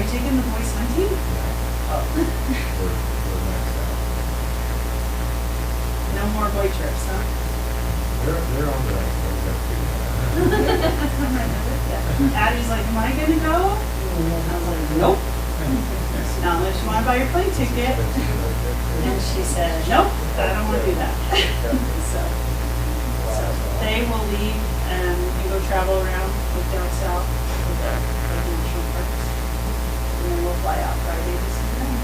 you taking the boys hunting? Oh. We're maxed out. No more boy trips, huh? They're on the, Addie's like, am I gonna go? I was like, nope. Not unless you wanna buy your plane ticket. And she said, nope, I don't wanna do that. So they will leave and go travel around, look down south with the national parks. And then we'll fly out Friday to see them.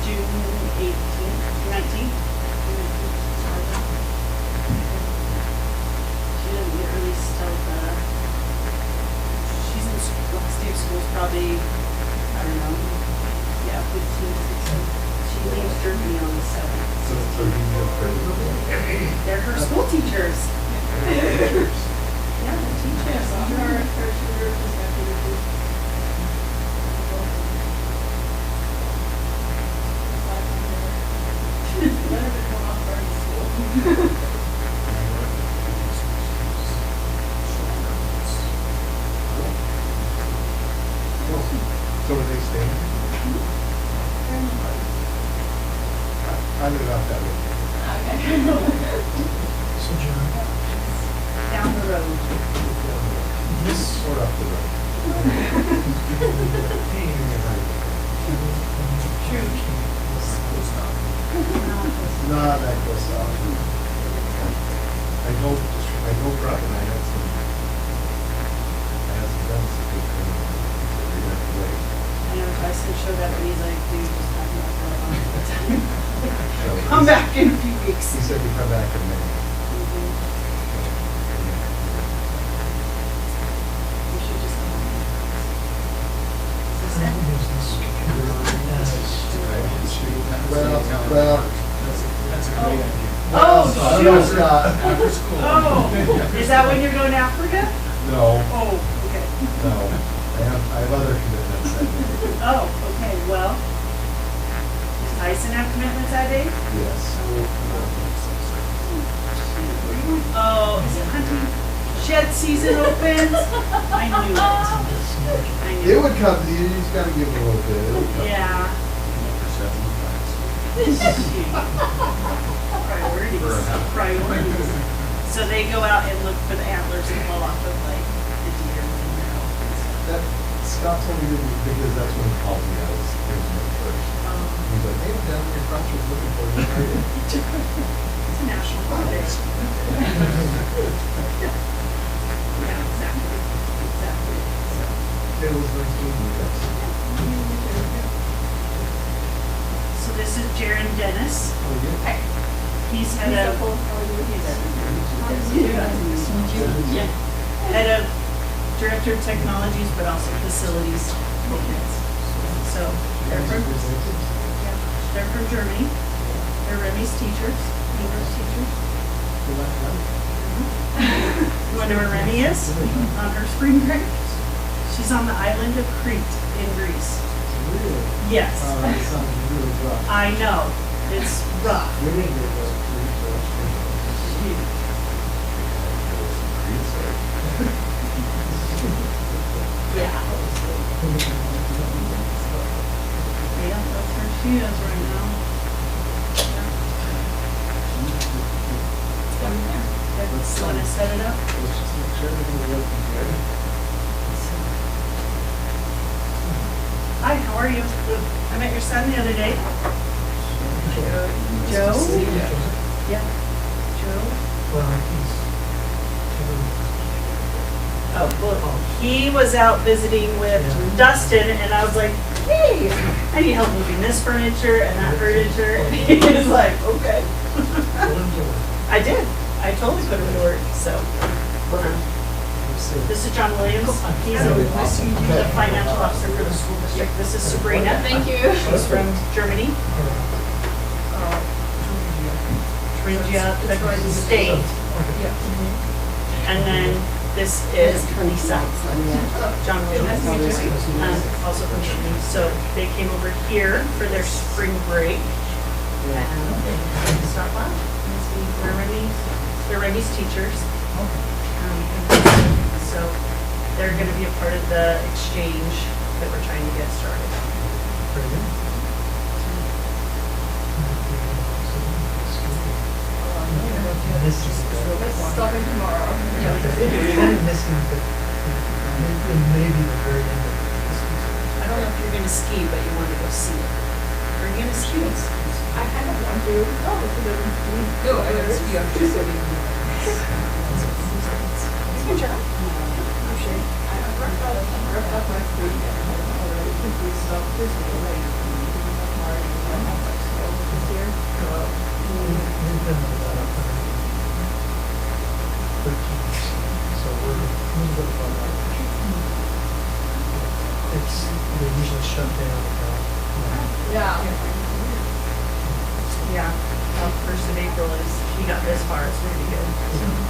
June 18th, 19th. She doesn't get released till she's in last day of school is probably, I don't know, 15, 16. She leaves Germany on the 7th. So They're her school teachers. Yeah, the teachers. So are they staying? I live out that way. So John, Down the road. This or up the road? True. Not that close off. I go truck and I had some guns that they couldn't, they went away. I know Tyson showed up and he's like, dude, just talk about that all the time. So Come back in a few weeks. He said he'd come back in May. We should just go home. Is this how it? is this computer Well, That's a great idea. Oh, I don't know, shoot. Scott. After school. Oh, is that when you're going to Africa? No, Oh, okay. no. I have other commitments that day. Oh, okay, well. Does Tyson have commitments that day? Yes. Oh, is it hunting? Shed season opens? I knew it. I knew It would come, you just gotta give it a little bit. It would come. Yeah. Priorities. So they go out and look for the antlers and blow off of like the deer when they're out and stuff. That, Scott told me that because that's when he called me, I was thinking at first. He's like, hey, down your crotch was looking for you. Right here." It's a national holiday. Yeah, exactly. Exactly. So. It was nice meeting you guys. So this is Jaron Dennis. Oh, yeah. He's head of head of director of technologies, but also facilities maintenance. So they're from Germany. They're Remy's teachers, English teachers. You want to know where Remy is? On her spring break. She's on the island of Crete in Greece. Really? Yes. That sounds really rough. I know. It's rough. We didn't get those three, so that's pretty good. Yeah. Yeah, that's where she is right now. Just want to set it up. Let's just make sure everything's working good. Hi, how are you? I met your son the other day. Joe? Yeah. Joe? well, he's, Oh, well, he was out visiting with Dustin, and I was like, hey, I need help moving this furniture and that furniture. And he was like, okay. I did. I totally put him to work, so. This is John Williams. He's the financial officer for the school district. This is Sabrina. Thank you. She's from Germany. Thuringia, the state. And then this is Lisa, John Williams, also from Germany. So they came over here for their spring break. And they stopped by. And see, they're Remy's teachers. So the exchange that we're trying to get started. Very good. Missing Stopping tomorrow. kind of missing maybe the very end of the season. I don't know if you're gonna ski, but you want to go see it. Are you gonna ski? I kind of want to. Oh, if it doesn't ski. No, I gotta ski. I'm just sitting. You can try. I'm sure. I roughed up my week already because we stopped this year. So this year. We've been about 113, so we're a little bit above average. They usually shut down about, Yeah. Yeah, well, 1st of April is, he got this far, it's really good.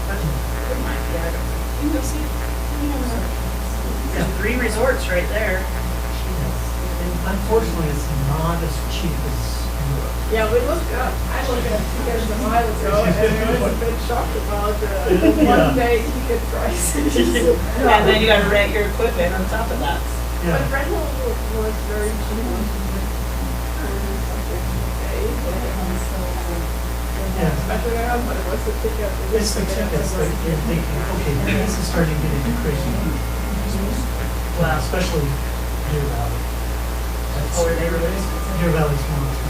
But it might be, I don't know. You can go see it. There's 3 resorts right there. unfortunately, it's not as cheap as Europe. Yeah, we looked up. I looked at tickets a while ago, and I was a bit shocked about the one-day ticket prices. And then you gotta rent your equipment on top of that. But rental was very cheap. Especially my husband, it was the ticket. It's the tickets that you're thinking, okay, this is starting to get into crazy. Well, especially Deer Valley. Oh, are they really? Deer Valley's one of the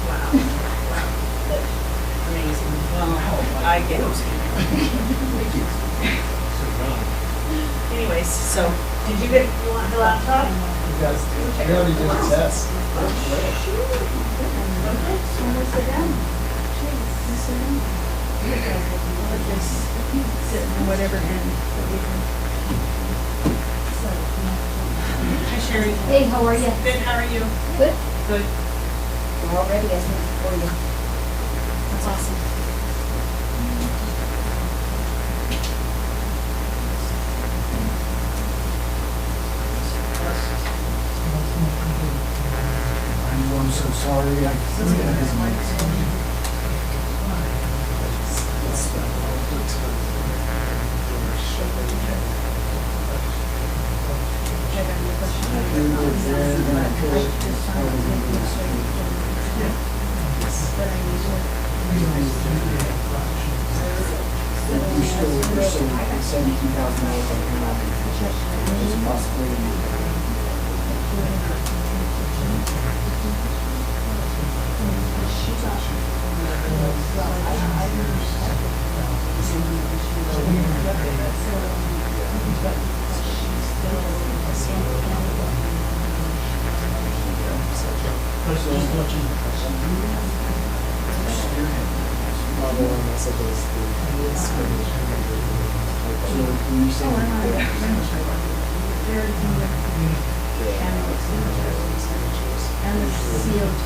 Wow. Wow. Amazing. Well, I get it. Anyways, so, did you want the laptop? You guys, we already did the test. Whatever end. Hi Sherry. Hey, how are you? Good, how are you? Good. Good. We're all ready, I think, for you. That's awesome. I'm so sorry. You're still $17,000 on your life. Just possibly. And the CO2.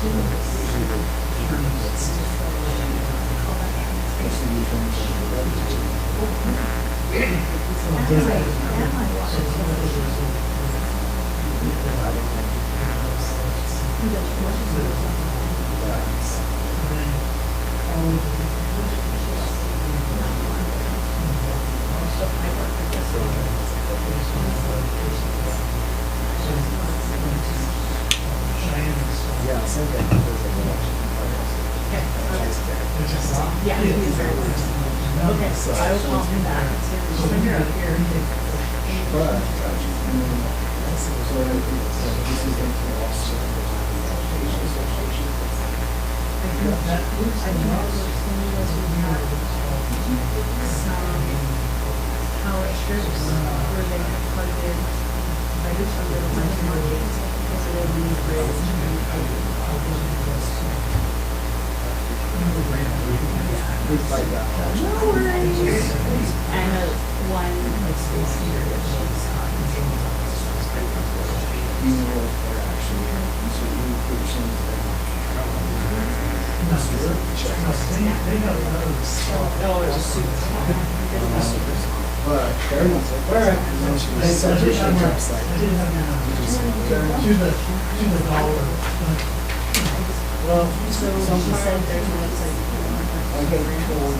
Yeah, same thing. Yeah. Okay, so I will call him back. When you're up here. But, so this is going to also. Power strips where they have plugged in right under the markings because of the new bridge. Like that. No worries. And one like space heater that she's on. You know what they're actually, so you put your son's there. Oh, it's just super. But, very much like, all right. And then she was such a trust, like, To the dollar. well, So she said there's no like. I get told,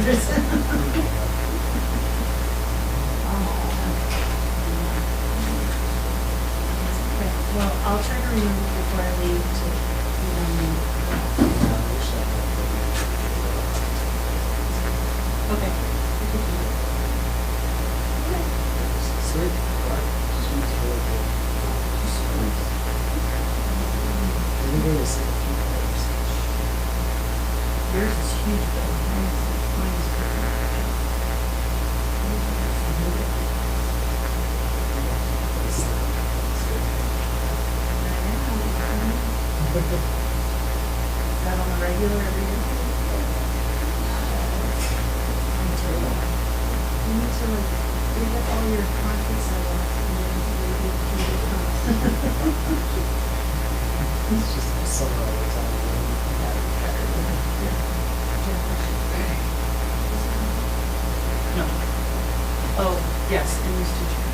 hours. Okay, well, I'll try to remember before I leave to, Okay. Sweet. She's really good. Everybody will say a few words. Yours is huge though. Mine is pretty. Is that on the regular every year? you need to like, read up all your conference sidewalks and then It's just summer all the time. No. Oh, yes, and these two chairs.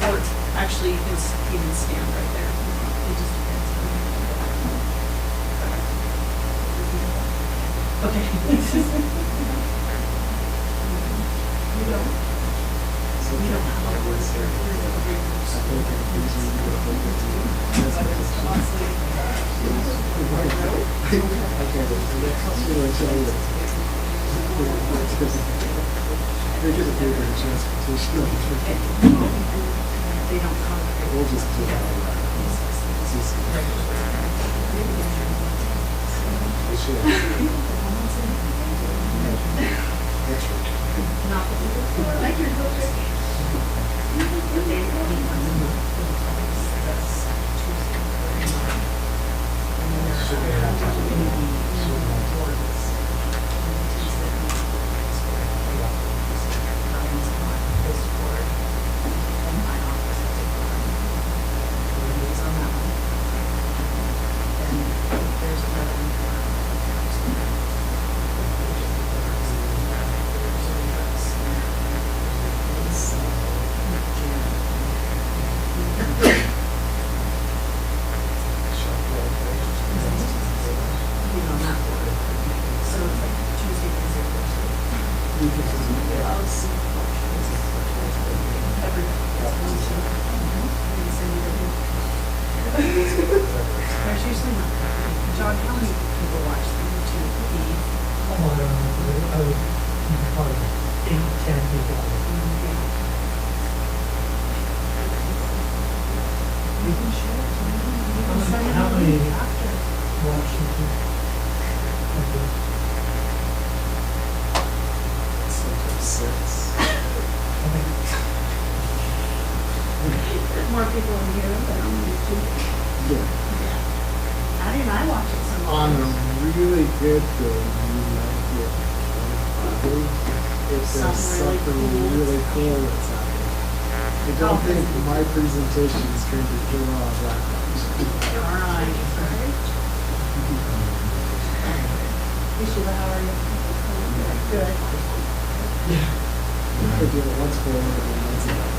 Or, actually, you can even stand right there. It just depends. Okay. You don't? So You don't have my to words here. I think I'm busy with what we're doing. That's what it's done. I can't do it. I'll tell you. They get a paper in transportation. They don't congregate. We'll just do it. They should. Next week. Not that we look for, like your coach. But they meet once a month. That's Tuesday. And then they're Should they have time? in the Should they have time? boards. Tuesday. Brian's on this board. And my office has a board. He's on that one. Then there's another one for being on that board. So it's like Tuesday, Wednesday, Thursday. I'll see. Everybody. There's usually not. John, how many people watch the YouTube feed? Oh, I don't know, I would, probably 8, 10 people. How many watch YouTube? Okay. Sometimes 6. I think There's more people in here than on YouTube. Yeah. Addie and I watch it On a sometimes. really good day, you might get 25. If there's Something something really really cool. cool that's happening. I don't think my presentation is going to draw that much. All right. Hey Sheila, how are you? Good. I do it once for and then once again.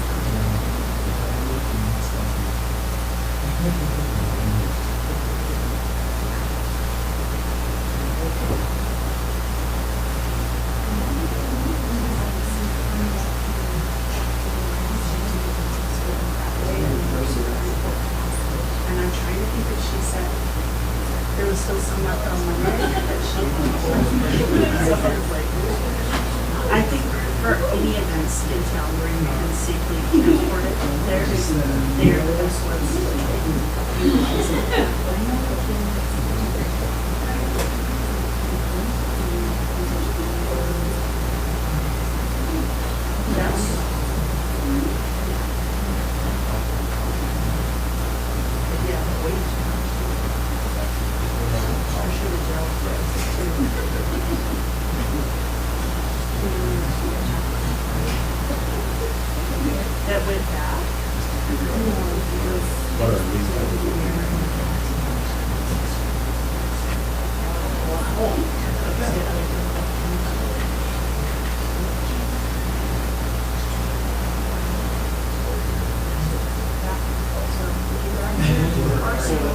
And I'm trying to think if she said there was still some left on Monday that she I think for any events in town where you can safely transport it, they're the best ones to utilize it. That's yeah, wait. I should have dealt that went back.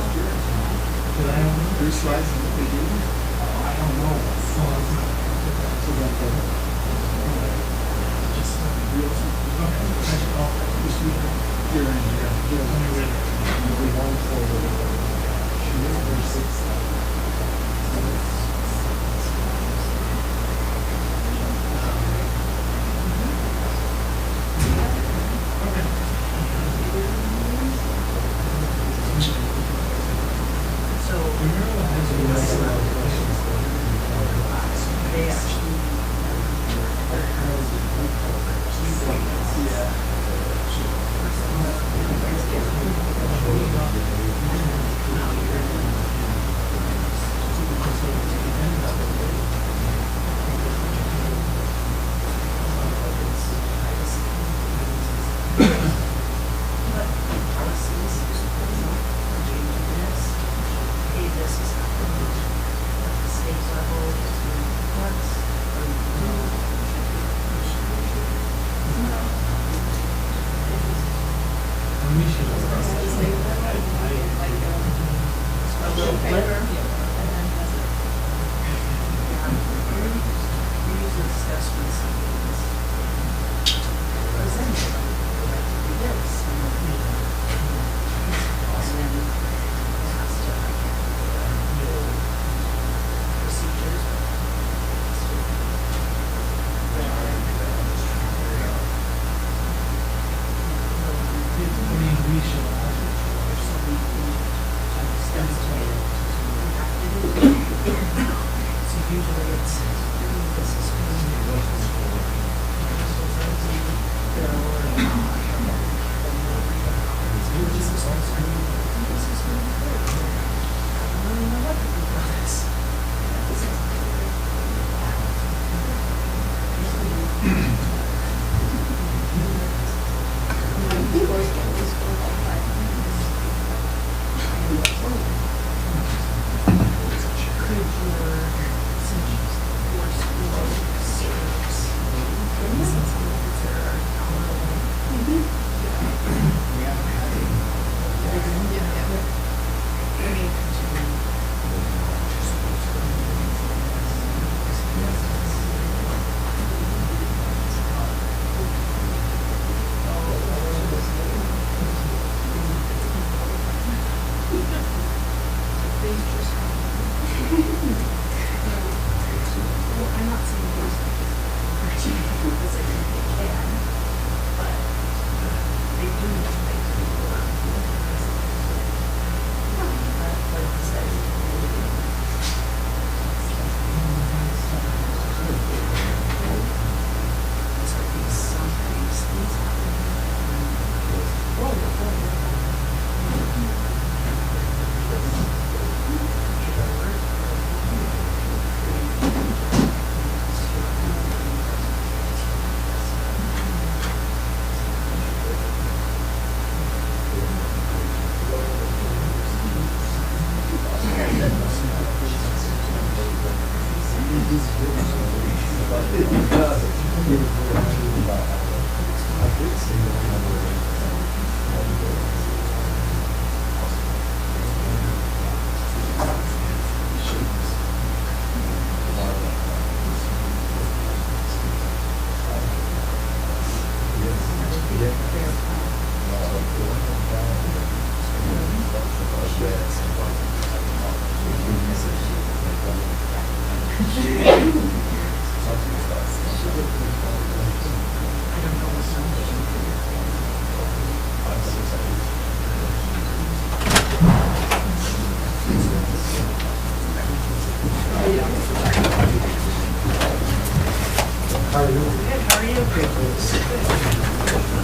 Did I have 3 slides in the beginning? I don't know. So that's So they actually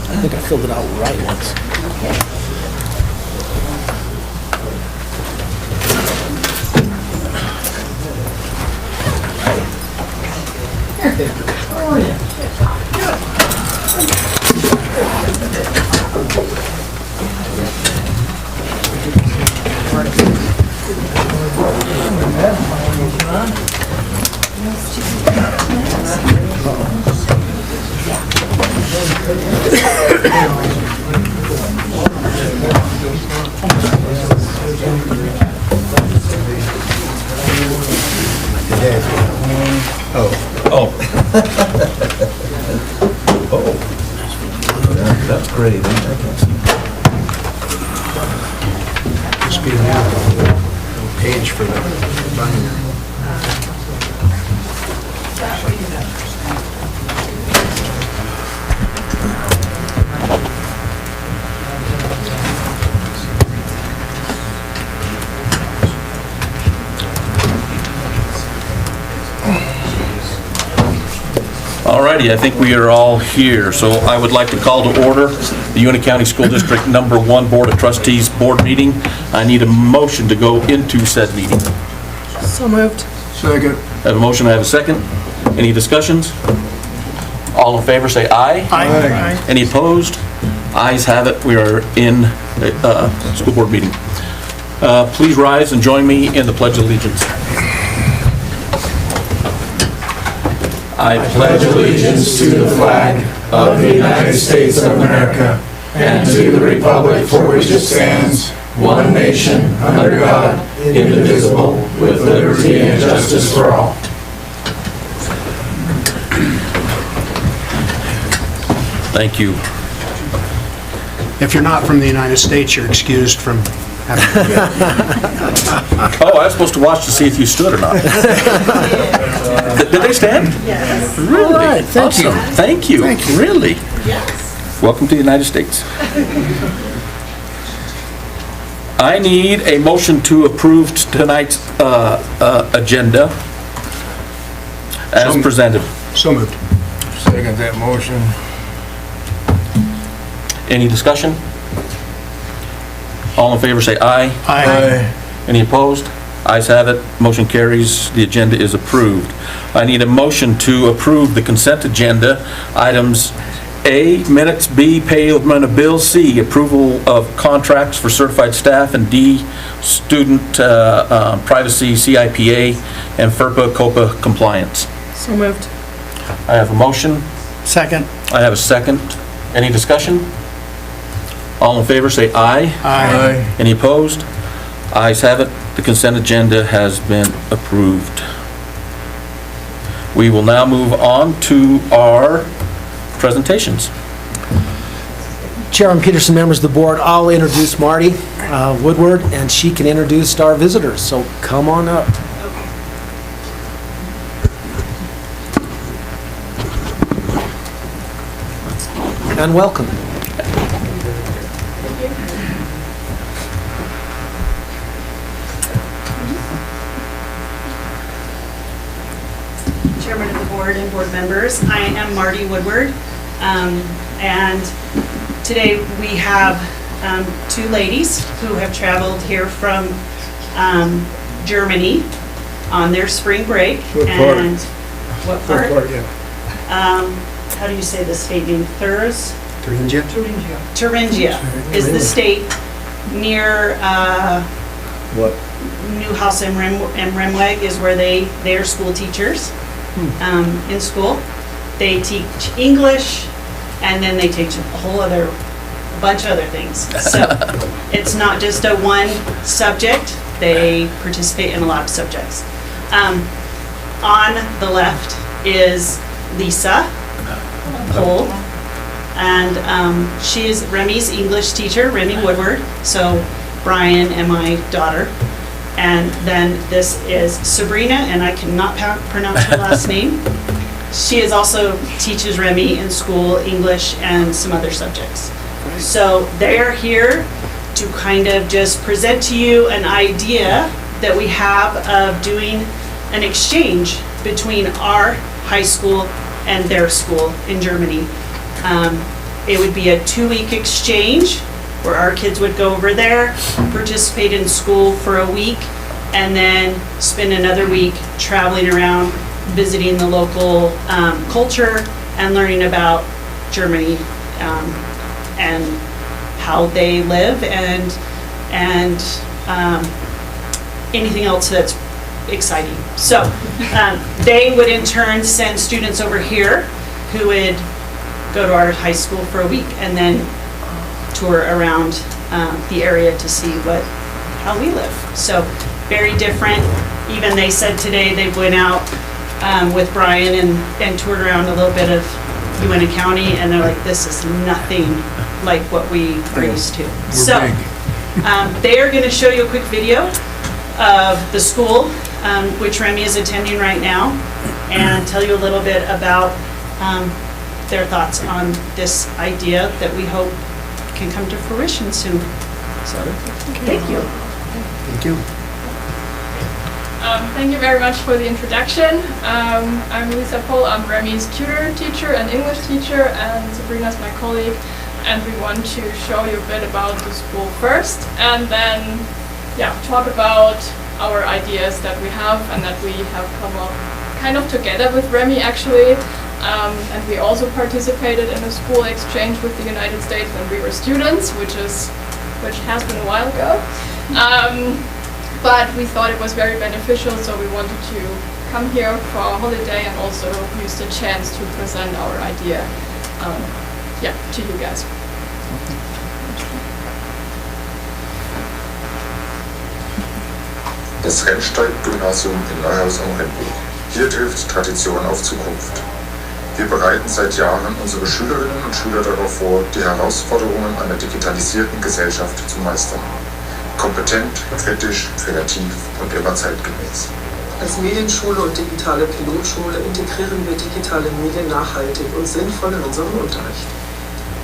I think I filled it out right once. Oh. Oh. Alrighty, I think we are all here, so I would like to call to order the Uena County School District Number 1 Board of Trustees Board Meeting. I need a motion to go into said meeting. So moved. Second. I have a motion, I have a second. Any discussions? All in favor say aye. Aye. Any opposed? Ayes have it, we are in school board meeting. Please rise and join me in the Pledge of Allegiance. I pledge allegiance to the flag of the United States of America and to the republic for which it stands, one nation, under God, indivisible, with liberty and justice for all. Thank you. If you're not from the United States, you're excused from having Oh, I was supposed to watch to see if you stood or not. Did they stand? Yes. Really? All right, thank you. Awesome. Thank you. Thank you. Really? Yes. Welcome to the United States. I need a motion to approve tonight's agenda as presented. So moved. Second that motion. Any discussion? All in favor say aye. Aye. Any opposed? Ayes have it. Motion carries. The agenda is approved. I need a motion to approve the consent agenda. Items A, minutes, B, payment of bills, C, approval of contracts for certified staff, and D, student privacy, CIPA, and FERPA, COPA compliance. So moved. I have a motion. Second. I have a second. Any discussion? All in favor say aye. Aye. Any opposed? Ayes have it. The consent agenda has been approved. We will now move on to our presentations. Chairman Peterson, members of the board, I'll introduce Marty Woodward, and she can introduce our visitors, so come on up. And welcome. Chairman of the board and board members, I am Marty Woodward, and today we have two ladies who have traveled here from Germany on their spring break. What part? And what part? Yeah. How do you say the state name? Thuringia. Thuringia is the state near What? Newhouse and Remweg is where they are school teachers in school. They teach English, and then they teach a bunch of other things. So it's not just a one subject. They participate in a lot of subjects. On the left is Lisa Cole, and she is Remy's English teacher, Remy Woodward. So Brian and my daughter. And then this is Sabrina, and I cannot pronounce her last name. She is also teaches Remy in school, English, and some other subjects. So they are here to kind of just present to you an idea that we have of doing an exchange between our high school and their school in Germany. It would be a 2-week exchange where our kids would go over there, participate in school for a week, and then spend another week traveling around, visiting the local culture and learning about Germany and how they live and anything else that's exciting. So they would in turn send students over here who would go to our high school for a week and then tour around the area to see how we live. So very different. Even they said today they went out with Brian and toured around a little bit of Uena County, and they're like, this is nothing like what we are used to. So they are going to show you a quick video of the school. which Remy is attending right now, and tell you a little bit about their thoughts on this idea that we hope can come to fruition soon. So, thank you. Thank you. Thank you very much for the introduction. I'm Lisa Pohl. I'm Remy's tutor teacher and English teacher, and Sabrina's my colleague. And we want to show you a bit about the school first, and then, talk about our ideas that we have and that we have come up kind of together with Remy actually. And we also participated in a school exchange with the United States when we were students, which has been a while ago. But we thought it was very beneficial, so we wanted to come here for our holiday and also use the chance to present our idea to you guys. Das Rennsteig-Gymnasium in Neuhaus am Rennweg. Hier trifft Tradition auf Zukunft. Wir bereiten seit Jahren unsere Schülerinnen und Schüler darauf vor, die Herausforderungen einer digitalisierten Gesellschaft zu meistern. Kompetent, kritisch, kreativ und immer zeitgemäß. Als Medienschule und digitale Pilotschule integrieren wir digitale Medien nachhaltig und sinnvoll in unserem Unterricht.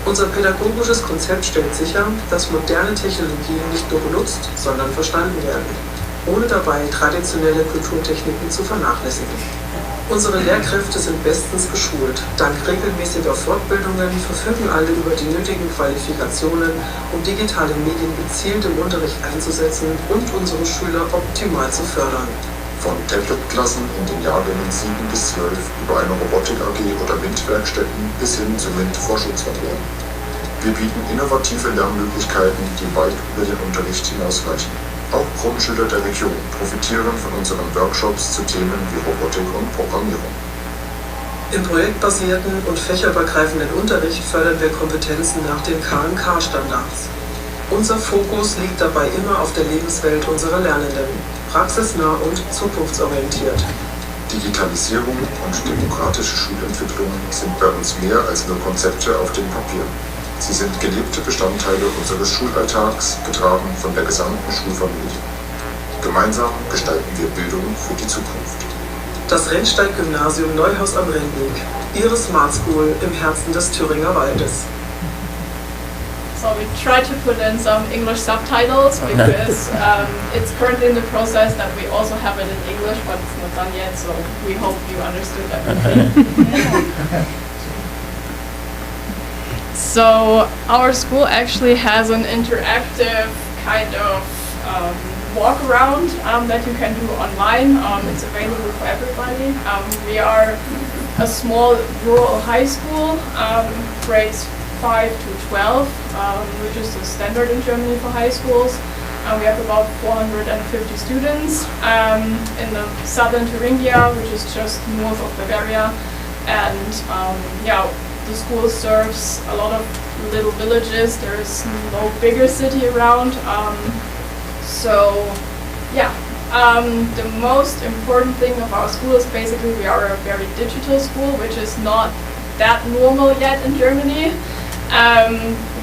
Unser pädagogisches Konzept stellt sicher, dass moderne Technologien nicht nur benutzt, sondern verstanden werden, ohne dabei traditionelle Kulturtechniken zu vernachlässigen. Unsere Lehrkräfte sind bestens geschult. Dank regelmäßiger Fortbildungen verfügen alle über die nötigen Qualifikationen, um digitale Medien gezielt im Unterricht einzusetzen und unsere Schüler optimal zu fördern. Von Tablet-Klassen in den Jahrgängen 7 bis 12 über eine Robotik-AG oder MINT-Werkstätten bis hin zu MINT-Forschungslabor. Wir bieten innovative Lernmöglichkeiten, die weit über den Unterricht hinausreichen. Auch Grundschüler der Region profitieren von unseren Workshops zu Themen wie Robotik und Programmierung. Im projektbasierten und fächerübergreifenden Unterricht fördern wir Kompetenzen nach den KMK-Standards. Unser Fokus liegt dabei immer auf der Lebenswelt unserer Lernenden, praxisnah und zukunftsorientiert. Digitalisierung und demokratische Schulentwicklung sind bei uns mehr als nur Konzepte auf dem Papier. Sie sind gelebte Bestandteile unseres Schulalltags, getragen von der gesamten Schulfamilie. Gemeinsam gestalten wir Bildung für die Zukunft. Das Rennsteig-Gymnasium Neuhaus am Rennweg, Ihre Smart School im Herzen des Thüringer Waldes. So we try to put in some English subtitles because it's currently in the process that we also have it in English, but it's not done yet, so we hope you understood everything. So our school actually has an interactive kind of walk around that you can do online. It's available for everybody. We are a small rural high school, grades 5 to 12, which is the standard in Germany for high schools. We have about 450 students in the southern Thuringia, which is just north of Bavaria. And the school serves a lot of little villages. There is no bigger city around. The most important thing of our school is basically we are a very digital school, which is not that normal yet in Germany.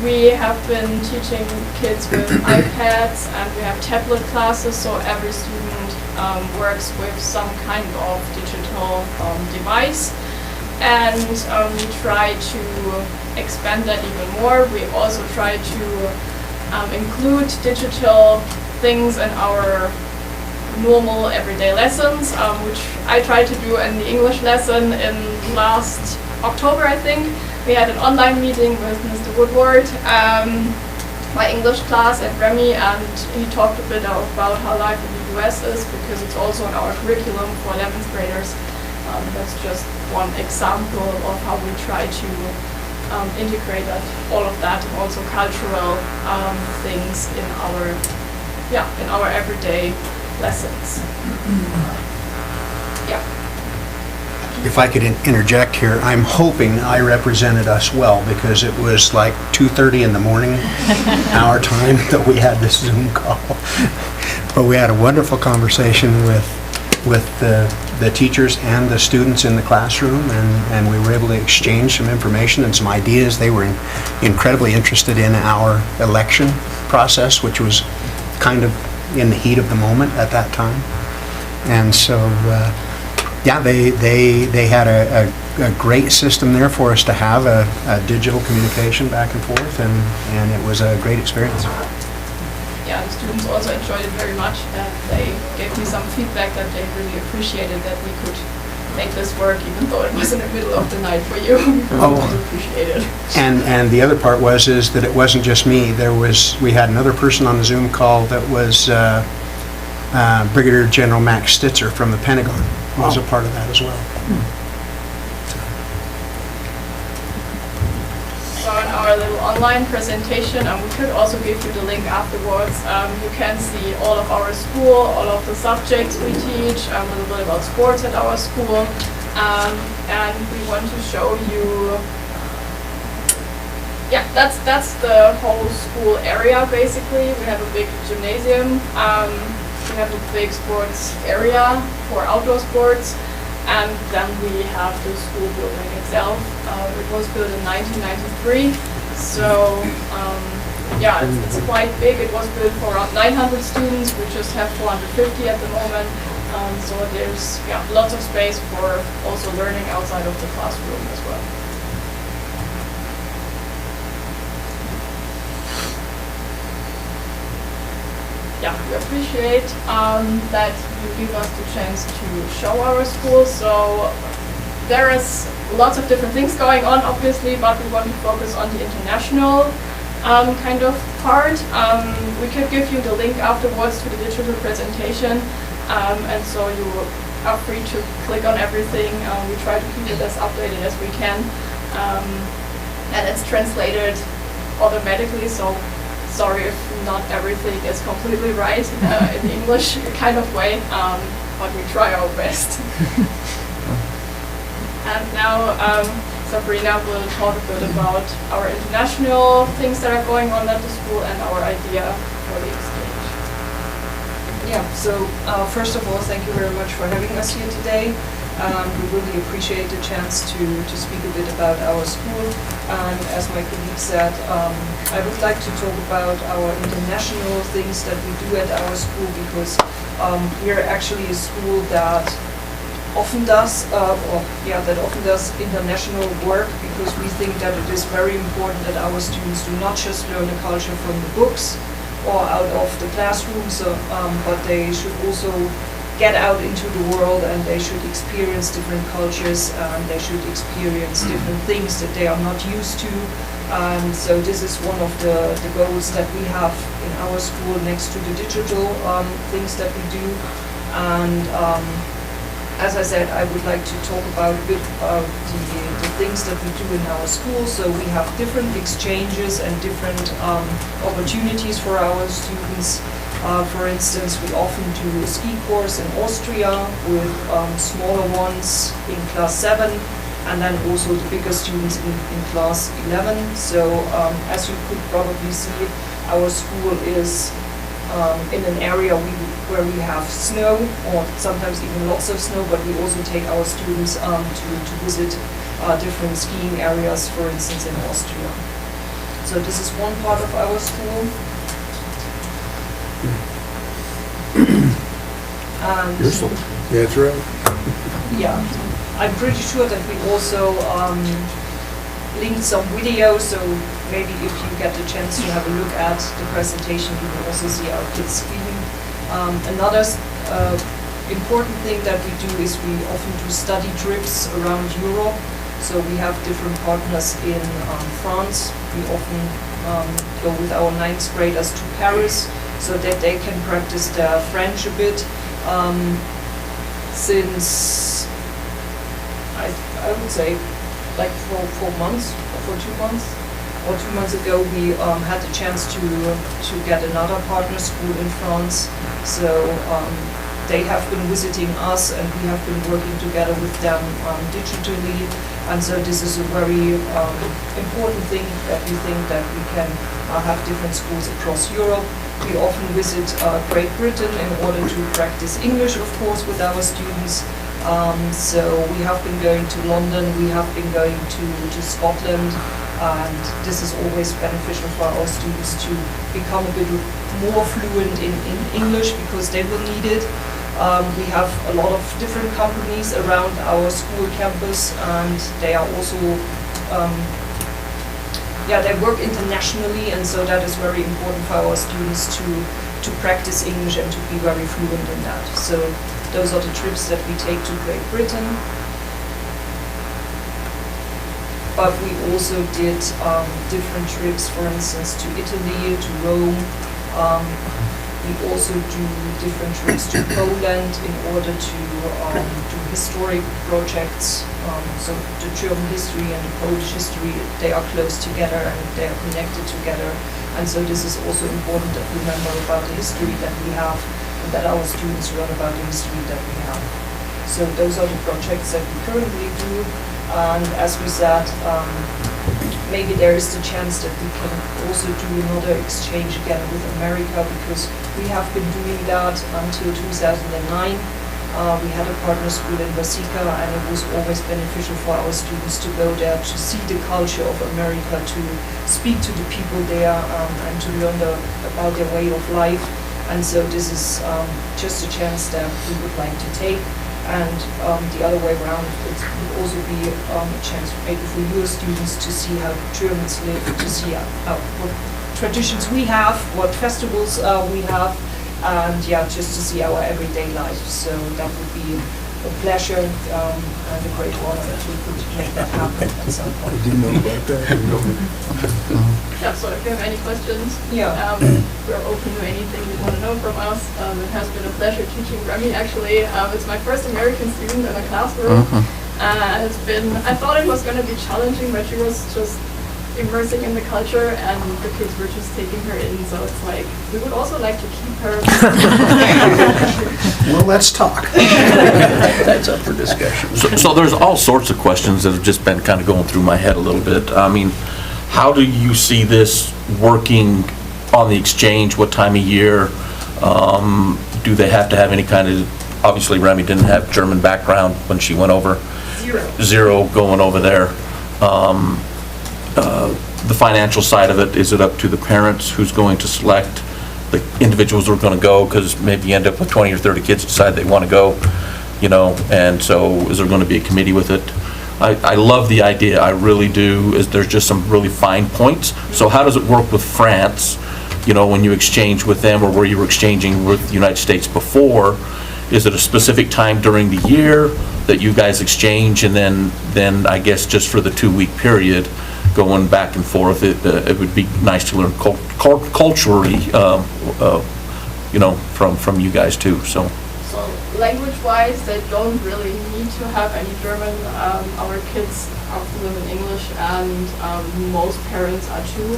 We have been teaching kids with iPads, and we have tablet classes, so every student works with some kind of digital device. And we try to expand that even more. We also try to include digital things in our normal everyday lessons, which I tried to do in the English lesson in last October, I think. We had an online meeting with Mr. Woodward, my English class at Remy, and he talked a bit about how life in the US is, because it's also in our curriculum for 11th graders. That's just one example of how we try to integrate all of that, and also cultural things in our everyday lessons. If I could interject here, I'm hoping I represented us well, because it was like 2:30 in the morning, our time, that we had this Zoom call. But we had a wonderful conversation with the teachers and the students in the classroom, and we were able to exchange some information and some ideas. They were incredibly interested in our election process, which was kind of in the heat of the moment at that time. And so, yeah, they had a great system there for us to have a digital communication back and forth, and it was a great experience. Yeah, the students also enjoyed it very much, and they gave me some feedback that they really appreciated that we could make this work, even though it was in the middle of the night for you. Oh. Appreciate it. And the other part is that it wasn't just me. We had another person on the Zoom call that was Brigadier General Max Stitzer from the Pentagon was a part of that as well. So in our little online presentation, we could also give you the link afterwards. You can see all of our school, all of the subjects we teach, a little bit about sports at our school, and we want to show you. Yeah, that's the whole school area basically. We have a big gymnasium. We have a big sports area for outdoor sports, and then we have the school building itself. It was built in 1993, so yeah, it's quite big. It was built for around 900 students. We just have 450 at the moment, so there's lots of space for also learning outside of the classroom as well. Yeah, we appreciate that you give us the chance to show our school. So there is lots of different things going on, obviously, but we want to focus on the international kind of part. We can give you the link afterwards to the digital presentation, and so you are free to click on everything. We try to keep it as updated as we can, and it's translated automatically, so sorry if not everything is completely right in the English kind of way, but we try our best. And now Sabrina will talk a bit about our international things that are going on at the school and our idea for the exchange. Yeah, so first of all, thank you very much for having us here today. We really appreciate the chance to speak a bit about our school. And as my colleague said, I would like to talk about our international things that we do at our school, because we are actually a school that often does international work, because we think that it is very important that our students do not just learn the culture from the books or out of the classrooms, but they should also get out into the world, and they should experience different cultures, and they should experience different things that they are not used to. So this is one of the goals that we have in our school, next to the digital things that we do. And as I said, I would like to talk about a bit about the things that we do in our school. So we have different exchanges and different opportunities for our students. For instance, we often do a ski course in Austria with smaller ones in class 7, and then also the bigger students in class 11. So as you could probably see, our school is in an area where we have snow, or sometimes even lots of snow, but we also take our students to visit different skiing areas, for instance, in Austria. So this is one part of our school. That's right. Yeah, I'm pretty sure that we also linked some videos, so maybe if you get the chance to have a look at the presentation, you can also see our kids skiing. Another important thing that we do is we often do study trips around Europe. So we have different partners in France. We often go with our 9th graders to Paris, so that they can practice their French a bit. Since I would say like for 4 months, or for 2 months, or 2 months ago, we had the chance to get another partner school in France. So they have been visiting us, and we have been working together with them digitally. And so this is a very important thing, that we think that we can have different schools across Europe. We often visit Great Britain in order to practice English, of course, with our students. So we have been going to London, we have been going to Scotland, and this is always beneficial for our students to become a bit more fluent in English, because they will need it. We have a lot of different companies around our school campus, and they are also, they work internationally, and so that is very important for our students to practice English and to be very fluent in that. So those are the trips that we take to Great Britain. But we also did different trips, for instance, to Italy, to Rome. We also do different trips to Poland in order to do historic projects. So the German history and the Polish history, they are close together and they are connected together. And so this is also important that we remember about the history that we have and that our students learn about the history that we have. So those are the projects that we currently do. And as we said, maybe there is the chance that we can also do another exchange again with America, because we have been doing that until 2009. We had a partner school in Vasica, and it was always beneficial for our students to go there, to see the culture of America, to speak to the people there, and to learn about their way of life. And so this is just a chance that we would like to take. And the other way around, it would also be a chance maybe for your students to see how Germans live, to see what traditions we have, what festivals we have, and just to see our everyday life. So that would be a pleasure and a great honor if we could make that happen at some point. Do you know about that? Yeah, so if you have any questions, Yeah. we're open to anything you want to know from us. It has been a pleasure teaching Remy, actually. It's my first American student in a classroom. I thought it was going to be challenging, but she was just immersing in the culture, and the kids were just taking her in. So it's like, we would also like to keep her. Well, let's talk. That's up for discussion. So there's all sorts of questions that have just been kind of going through my head a little bit. I mean, how do you see this working on the exchange? What time of year? Do they have to have any kind of, obviously Remy didn't have German background when she went over. Zero going over there. The financial side of it, is it up to the parents who's going to select the individuals who are going to go? Because maybe you end up with 20 or 30 kids decide they want to go, and so is there going to be a committee with it? I love the idea, I really do. There's just some really fine points. So how does it work with France, when you exchange with them, or where you were exchanging with the United States before? Is it a specific time during the year that you guys exchange, and then I guess just for the 2-week period, going back and forth, it would be nice to learn culturally, from you guys too. So language-wise, they don't really need to have any German. Our kids are fluent in English, and most parents are too.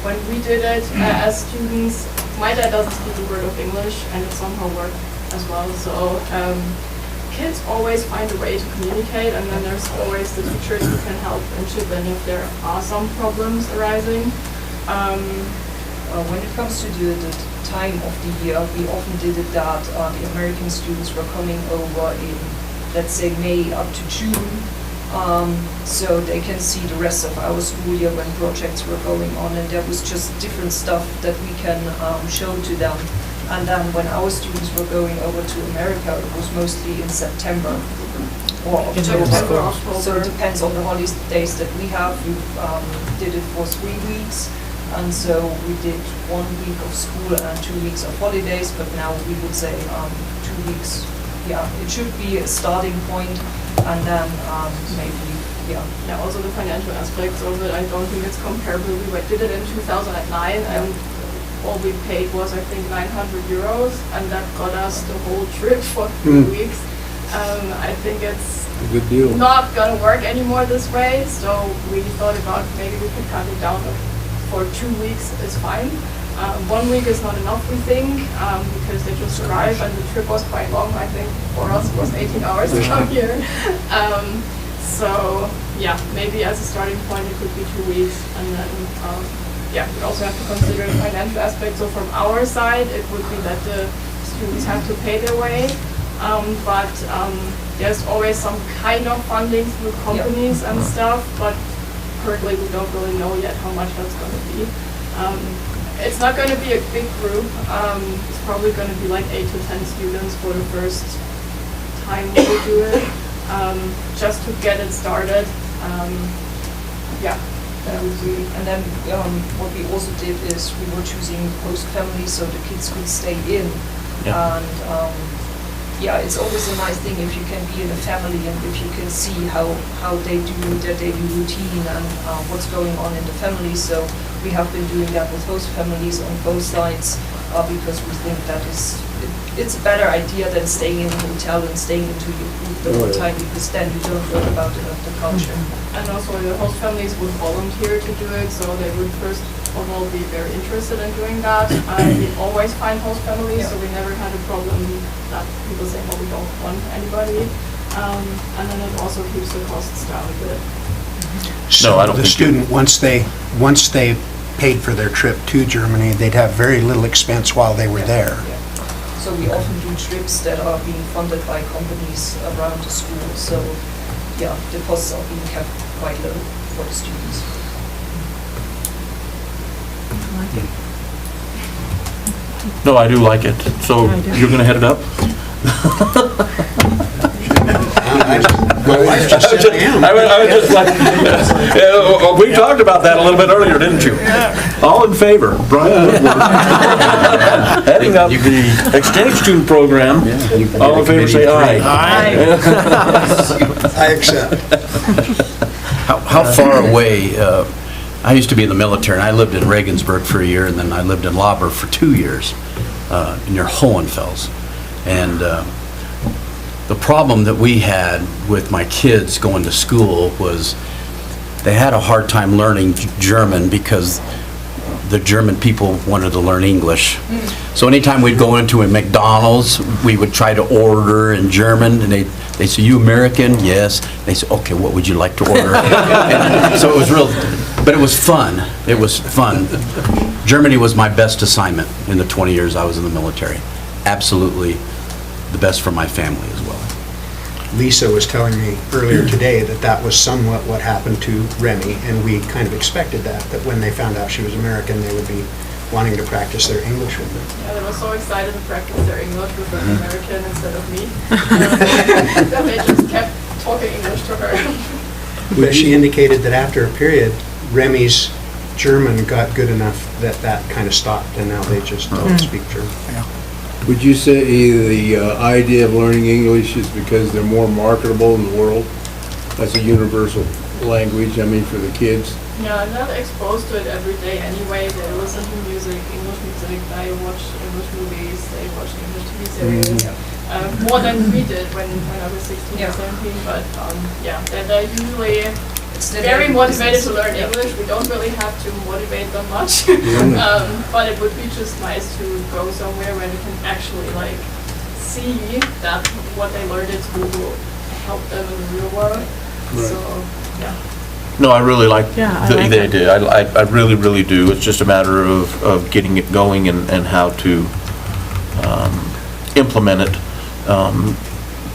When we did it as students, my dad doesn't speak a word of English, and it somehow worked as well. So kids always find a way to communicate, and then there's always the teachers who can help and chip in if there are some problems arising. When it comes to the time of the year, we often did it that the American students were coming over in, let's say, May up to June, so they can see the rest of our school year when projects were going on, and there was just different stuff that we can show to them. And then when our students were going over to America, it was mostly in September or October. So it depends on the holidays that we have. We did it for 3 weeks. And so we did 1 week of school and 2 weeks of holidays, but now we would say 2 weeks. Yeah, it should be a starting point, and then maybe, Yeah, also the financial aspects of it, I don't think it's comparable. We did it in 2009, and all we paid was, I think, 900 euros, and that got us the whole trip for 3 weeks. I think it's A good deal. not gonna work anymore this way, so we thought about maybe we could cut it down for 2 weeks is fine. 1 week is not enough, we think, because they just arrive, and the trip was quite long. I think for us it was 18 hours to come here. So yeah, maybe as a starting point it could be 2 weeks, and then we also have to consider the financial aspect. So from our side, it would be that the students have to pay their way, but there's always some kind of funding through companies and stuff, but currently we don't really know yet how much that's going to be. It's not going to be a big group. It's probably going to be like 8 to 10 students for the first time we will do it, just to get it started. Yeah. And then what we also did is we were choosing host families so the kids could stay in. Yeah. And yeah, it's always a nice thing if you can be in a family and if you can see how they do their daily routine and what's going on in the family. So we have been doing that with host families on both sides because we think that it's a better idea than staying in a hotel and staying into your group the whole time, because then you don't learn about the culture. And also the host families would volunteer to do it, so they would first of all be very interested in doing that. We always find host families, so we never had a problem that people say, well, we don't want anybody. And then it also keeps the costs down a bit. No, I don't The think student, once they paid for their trip to Germany, they'd have very little expense while they were there. Yeah. So we often do trips that are being funded by companies around the school. So yeah, the costs are being kept quite low for the students. I like it. No, I do like it. So I do. you're going to head it up? My wife just said I am. I was just like, we talked about that a little bit earlier, didn't you? All in favor, Brian Woodward. Heading up the exchange student program. All in favor, say aye. I accept. How far away, I used to be in the military, and I lived in Regensburg for a year, and then I lived in Lauber for 2 years, near Hohenfels. And the problem that we had with my kids going to school was they had a hard time learning German because the German people wanted to learn English. So anytime we'd go into a McDonald's, we would try to order in German, and they say, "You American?" "Yes." They say, "Okay, what would you like to order?" And so it was real, but it was fun. It was fun. Germany was my best assignment in the 20 years I was in the military. Absolutely the best for my family as well. Lisa was telling me earlier today that that was somewhat what happened to Remy, and we kind of expected that when they found out she was American, they would be wanting to practice their English with her. Yeah, they were so excited to practice their English with an American instead of me. That they just kept talking English to her. But she indicated that after a period, Remy's German got good enough that that kind of stopped, and now they just don't speak German. Would you say the idea of learning English is because they're more marketable in the world as a universal language, I mean, for the kids? Yeah, I'm not exposed to it every day anyway. They listen to music, English music, they watch English movies, they watch English TV series. More than we did when I was 16 or 17, but yeah, they're usually very motivated to learn English. We don't really have to motivate them much, but it would be just nice to go somewhere where they can actually like see that what they learned at school will help them in the real world. Right. So yeah. No, I really like Yeah, I the like idea. I really, really do. It's just a matter of getting it going and how to implement it.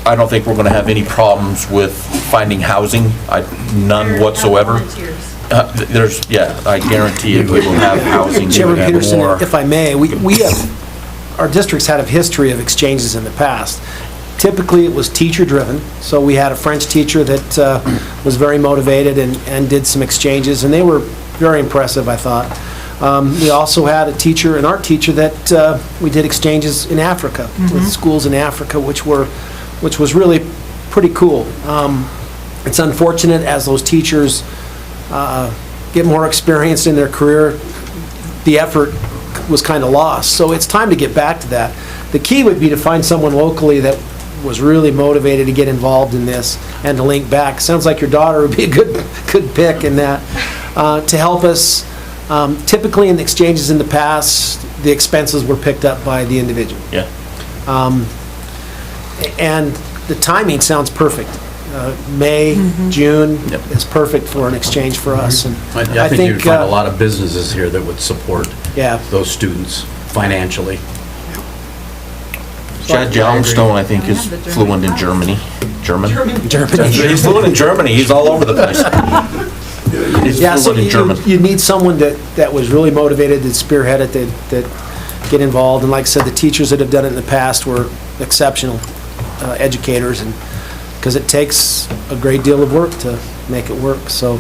I don't think we're going to have any problems with finding housing, none whatsoever. I guarantee it, we will have housing, we will Chairman have Peterson, more. if I may, we have, our districts had a history of exchanges in the past. Typically, it was teacher-driven, so we had a French teacher that was very motivated and did some exchanges, and they were very impressive, I thought. We also had a teacher, an art teacher, that we did exchanges in Africa, with schools in Africa, which was really pretty cool. It's unfortunate as those teachers get more experience in their career, the effort was kind of lost. So it's time to get back to that. The key would be to find someone locally that was really motivated to get involved in this and to link back. Sounds like your daughter would be a good pick in that, to help us. Typically in exchanges in the past, the expenses were picked up by the individual. Yeah. And the timing sounds perfect. May, June is perfect for an exchange for us. And I think you'd find a lot of businesses here that would support those students financially. Chad Johnstone, I think, is fluent in German. Germany. He's fluent in Germany, he's all over the place. It's Yeah, so fluent in German. you need someone that was really motivated, that spearheaded, that get involved. And like I said, the teachers that have done it in the past were exceptional educators, and because it takes a great deal of work to make it work. So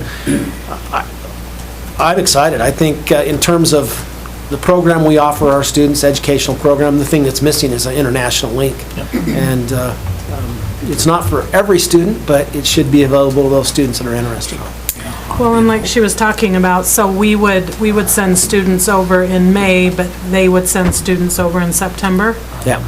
I'm excited. I think in terms of the program we offer our students, educational program, the thing that's missing is an international link. And it's not for every student, but it should be available to those students that are interested. Well, and like she was talking about, so we would send students over in May, but they would send students over in September? Yeah.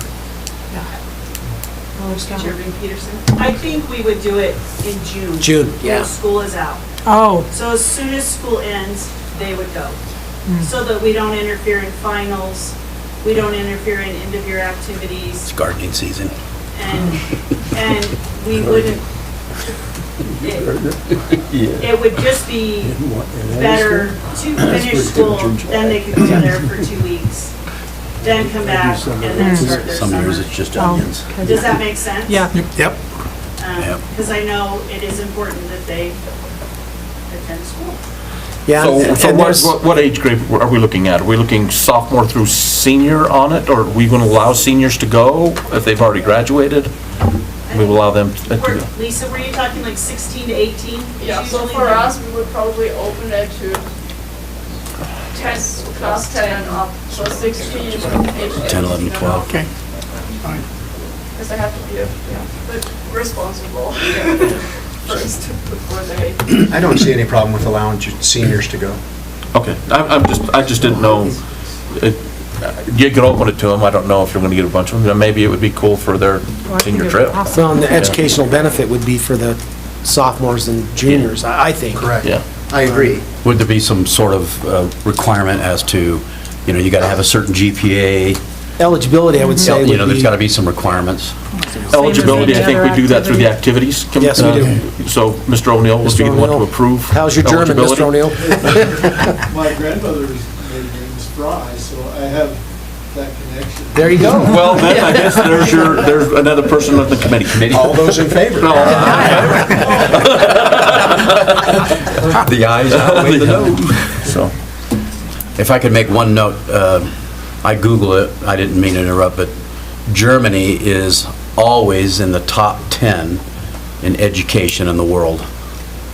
Chairman Peterson? I think we would do it in June. June, yeah. When school is out. Oh, So as soon as school ends, they would go. So that we don't interfere in finals, we don't interfere in end-of-year activities, It's gardening season. and we wouldn't, it would just be better to finish school, then they could go there for 2 weeks, then come back, and then start their Some summer. years it's just Oh, onions. okay. Does that make sense? Yeah. Yep. Yep. Because I know it is important that they attend school. Yeah. So and there's- what age grade are we looking at? Are we looking sophomore through senior on it, or are we going to allow seniors to go if they've already graduated? We will allow them to go. Lisa, were you talking like 16 to 18? Yeah, so Usually for the- us, we would probably open it to 10, class 10 and up, so 16, age 10, 11, 12. Okay. Because I have to be a bit responsible first before they. I don't see any problem with allowing seniors to go. Okay, I just didn't know. You could open it to them, I don't know if you're going to get a bunch of them. Maybe it would be cool for their senior trip. Well, and the educational benefit would be for the sophomores and juniors, I think. Correct. Yeah. I agree. Would there be some sort of requirement as to, you got to have a certain GPA? Eligibility, I would say, would be... There's got to be some requirements. Eligibility, I think we do that through the activities. Yes, we do. So, Mr. O'Neill would be the one to O'Neill. approve. How's your German, Mr. eligibility. O'Neill? My grandmother's maiden name is Fry, so I have that connection. There you go. Well, then, I guess there's another person on the committee. All those in favor? The ayes outweigh the noes. So, If I could make one note, I Google it, I didn't mean to interrupt, but Germany is always in the top 10 in education in the world.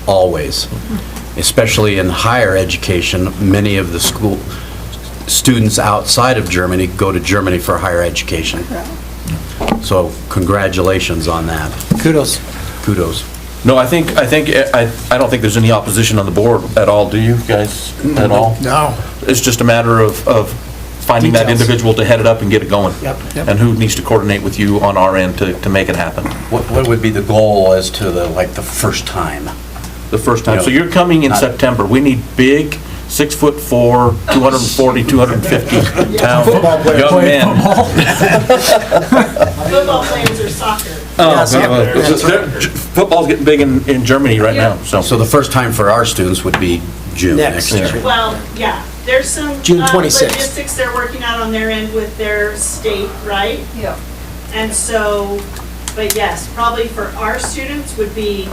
Always. Especially in higher education, many of the students outside of Germany go to Germany for higher education. So congratulations on that. Kudos. Kudos. no, I don't think there's any opposition on the board at all, do you guys, at all? No. It's just a matter of finding that Details. individual to head it up and get it going. Yep. And who needs to coordinate with you on our end to make it happen. What would be the goal as to the first time? The first time. So you're coming in September. We need big, 6'4", 240, 250 pound young men. Football players or soccer. Football's getting big in Germany right now, so. So the first time for our students would be June Next. next year. Well, yeah, there's some June 26th. logistics they're working out on their end with their state, right? Yeah. And so, but yes, probably for our students would be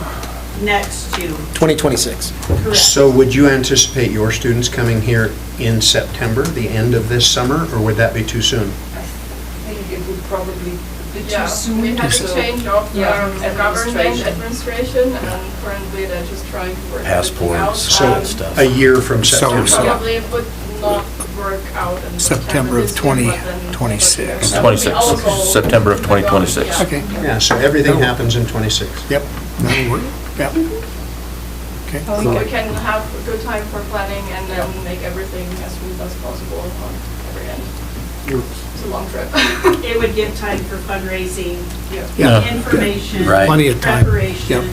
next June, 2026. correct? So would you anticipate your students coming here in September, the end of this summer, or would that be too soon? I think it would probably be too Yeah, soon. we had a so- change of Yeah, government administration, and currently they're just trying to work everything out. Passports, So and stuff. a year from September. Probably would not work out in September of this year, but then- 2026. that would be 26, our goal. September of 2026. Yeah. Okay, Yeah, so everything happens in '26. yep, that'll work, yep. Okay. So we can have a good time for planning and then make everything as smooth as possible on every end. It's a long trip. It would give time for fundraising, Yeah. information, Right. Plenty of time. preparation.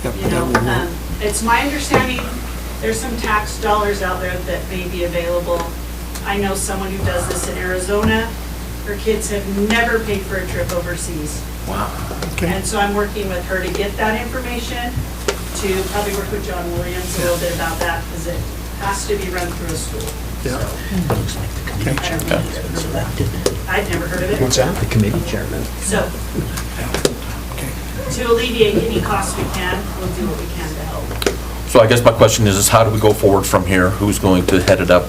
Yep. You know, it's my understanding, there's some tax dollars out there that may be available. I know someone who does this in Arizona. Her kids have never paid for a trip overseas. Okay. And so I'm working with her to get that information, to probably work with John Williams a little bit about that, because it has to be run through a school. Yeah. So, I don't know if you've ever heard of that. I'd never heard of it. What's that? The committee chairman. So, to alleviate any costs we can, we'll do what we can to help. So I guess my question is how do we go forward from here? Who's going to head it up?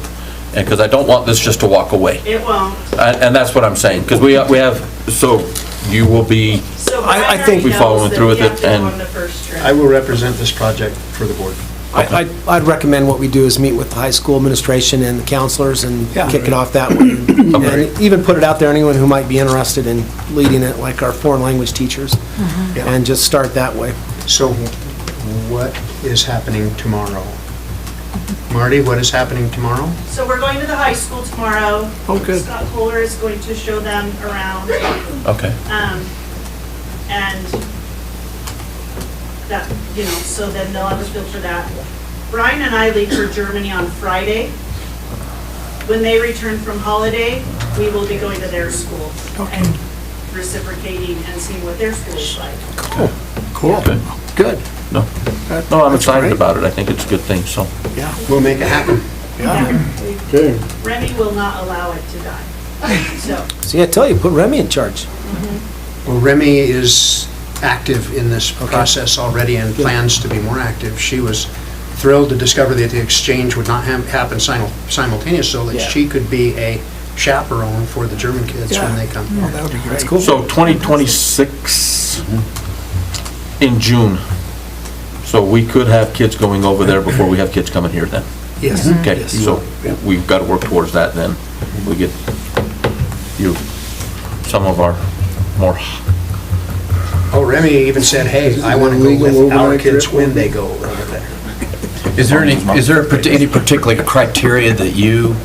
And, because I don't want this just to walk away. It won't. And that's what I'm saying, because we have, so you will be, So I Brian think already we following knows through with that we it have to go and- on the first trip. I will represent this project for the board. I'd recommend what we do is meet with the high school administration and the counselors and kick it off that way. And even put it out there, anyone who might be interested in leading it, like our foreign language teachers, and just start that way. So what is happening tomorrow? Marty, what is happening tomorrow? So we're going to the high school tomorrow. Oh, good. Scott Kohler is going to show them around. okay. And that, you know, so then they'll have a feel for that. Brian and I leave for Germany on Friday. When they return from holiday, we will be going to their school and reciprocating and seeing what their school is like. Cool. Okay. Good. No, I'm excited about it. I think it's a good thing, so. Yeah, we'll make it happen. Okay. Remy will not allow it to die, so. See, I tell you, put Remy in charge. Well, Remy is active in this process already and plans to be more active. She was thrilled to discover that the exchange would not happen simultaneous, so that she could be a chaperone for the German kids when they come. Oh, that would be great. That's cool. So 2026 in June. So we could have kids going over there before we have kids coming here then? Yes. Okay, Yes. so we've got to work towards that then. We get you, some of our more, Oh, Remy even said, hey, I want to go with our kids when they go over there. Is there any particular criteria that you,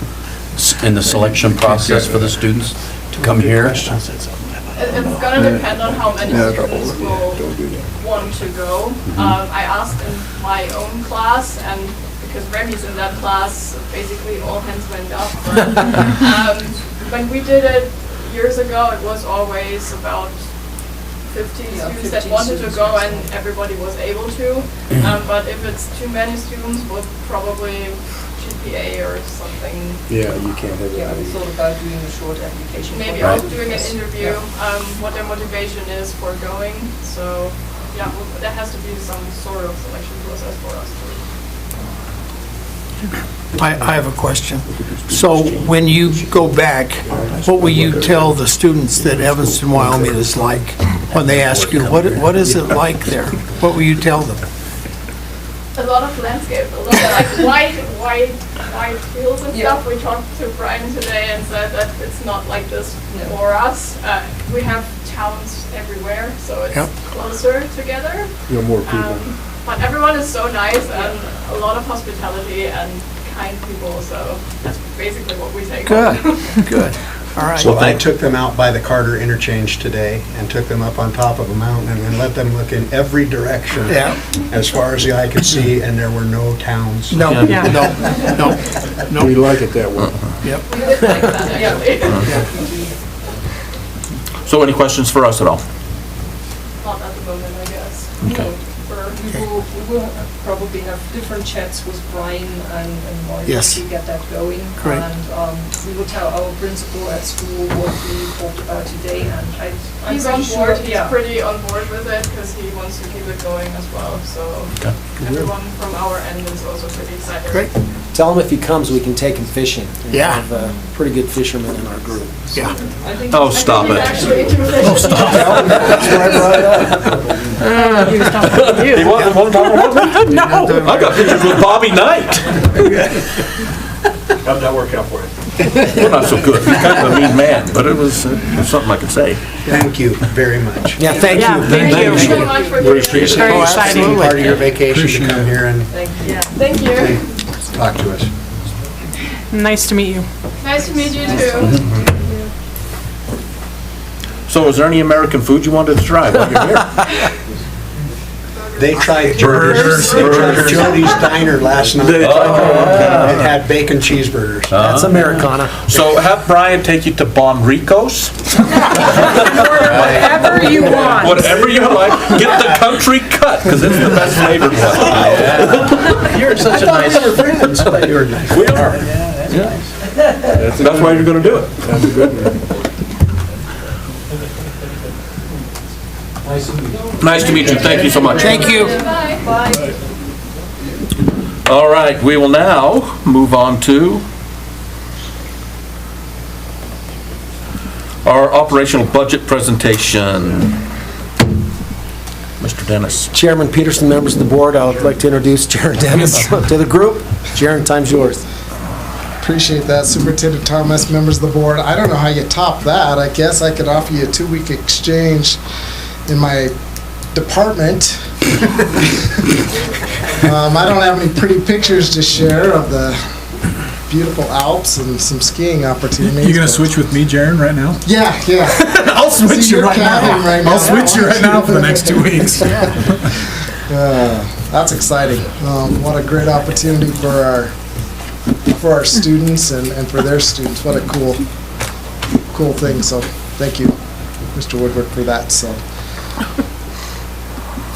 in the selection process for the students to come here? It's gonna depend on how many students will want to go. I asked in my own class, and because Remy's in that class, basically all hands went up. But, when we did it years ago, it was always about 50 students that wanted to go, and everybody was able to. But if it's too many students, we'll probably GPA or something. Yeah, you can't have Yeah, that. we thought about doing a short application. Maybe form. also doing an interview, what their motivation is for going. So, yeah, there has to be some sort of selection process for us too. I have a question. So when you go back, what will you tell the students that Evanston, Wyoming is like when they ask you, what is it like there? What will you tell them? A lot of landscape, a lot of like white fields and stuff. We talked to Brian today and said that it's not like this for us. We have towns everywhere, so it's closer together. You know, more people. But everyone is so nice and a lot of hospitality and kind people, so that's basically what we take. Good, good. All right. So I took them out by the Carter interchange today and took them up on top of a mountain and let them look in every direction as far as the eye could see, and there were no towns. No, no, no. We like it that way. Yep. We did like that, actually. so any questions for us at all? Not at the moment, I guess. Okay. We will probably have different chats with Brian and Marty Yes. to get that going. Great. And we will tell our principal at school what we talked about today, and I'm He's pretty on sure, board, he's pretty on board with it because he wants to keep it going as well. So everyone from our end is also pretty excited. Great. Tell him if he comes, we can take him fishing. We Yeah. have pretty good fishermen in our group. Yeah. Oh, stop it. Oh, stop He was talking to you. He wasn't talking about me? No. I got pictures with Bobby Knight. How'd that work out for you? Well, not so good. He's kind of a mean man, but it was something I could say. Thank you very much. Yeah, thank Yeah, you. thank you. Thank you so much for doing this. Very It's exciting. part of your vacation to come here and Thank you. talk to us. Nice to meet you. Nice to meet you too. So is there any American food you wanted to try while you're here? They tried burgers. They tried Jody's Diner last night. It had bacon cheeseburgers. That's Americana. So have Brian take you to Bon Rico's. Whatever you want. Whatever you like. Get the country cut, because it's the best flavored one. You're such a nice... You were nice. We are. That's why you're going to do it. That's a good one. Nice to meet you. Thank you so much. Thank you. Bye. All right, we will now move on to our operational budget presentation. Mr. Dennis. Chairman Peterson, members of the board, I would like to introduce Jaron Dennis to the group. Jaron, time's yours. Appreciate that, Superintendent Thomas, members of the board. I don't know how you top that. I guess I could offer you a 2-week exchange in my department. I don't have any pretty pictures to share of the beautiful Alps and some skiing opportunities. You gonna switch with me, Jaron, right now? Yeah. I'll switch See, you you're right now. cabin right now. I'll switch you right now for the next 2 weeks. That's exciting. What a great opportunity for our students and for their students. What a cool thing. So thank you, Mr. Woodward, for that. So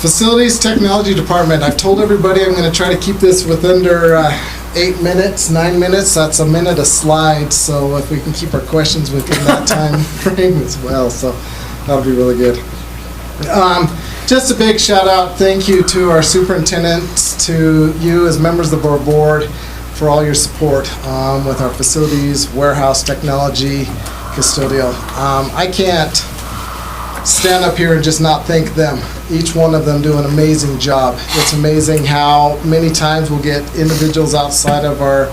Facilities Technology Department. I've told everybody I'm going to try to keep this with under 8 minutes, 9 minutes. That's a minute a slide. So if we can keep our questions within that time frame as well. So that'll be really good. Just a big shout out, thank you to our superintendents, to you as members of our board for all your support with our facilities, warehouse, technology, custodial. I can't stand up here and just not thank them. Each one of them do an amazing job. It's amazing how many times we'll get individuals outside of our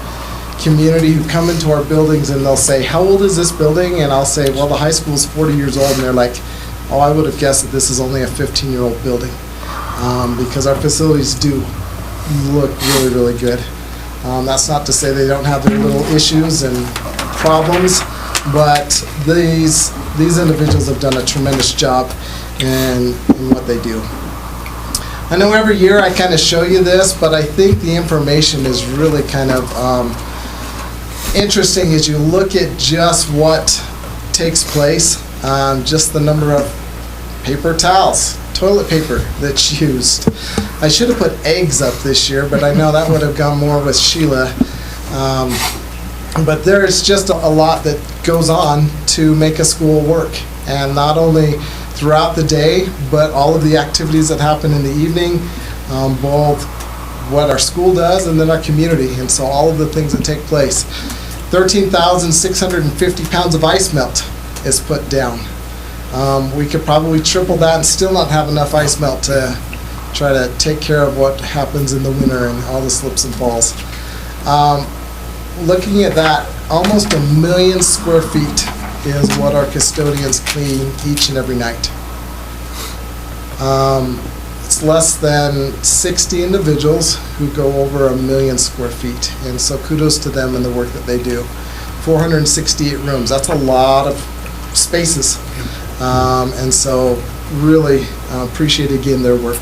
community who come into our buildings and they'll say, how old is this building? And I'll say, well, the high school is 40 years old. And they're like, oh, I would have guessed that this is only a 15-year-old building, because our facilities do look really, really good. That's not to say they don't have their little issues and problems, but these individuals have done a tremendous job in what they do. I know every year I kind of show you this, but I think the information is really kind of interesting as you look at just what takes place. Just the number of paper towels, toilet paper that's used. I should have put eggs up this year, but I know that would have gone more with Sheila. But there's just a lot that goes on to make a school work, and not only throughout the day, but all of the activities that happen in the evening, both what our school does and then our community, and so all of the things that take place. 13,650 pounds of ice melt is put down. We could probably triple that and still not have enough ice melt to try to take care of what happens in the winter and all the slips and falls. Looking at that, almost 1 million square feet is what our custodians clean each and every night. It's less than 60 individuals who go over 1 million square feet, and so kudos to them and the work that they do. 468 rooms, that's a lot of spaces, and so really appreciate again their work.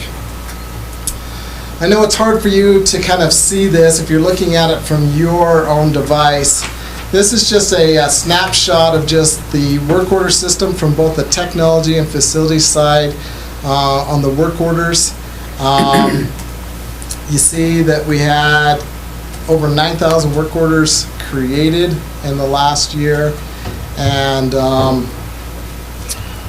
I know it's hard for you to kind of see this if you're looking at it from your own device. This is just a snapshot of just the work order system from both the technology and facility side on the work orders. You see that we had over 9,000 work orders created in the last year, and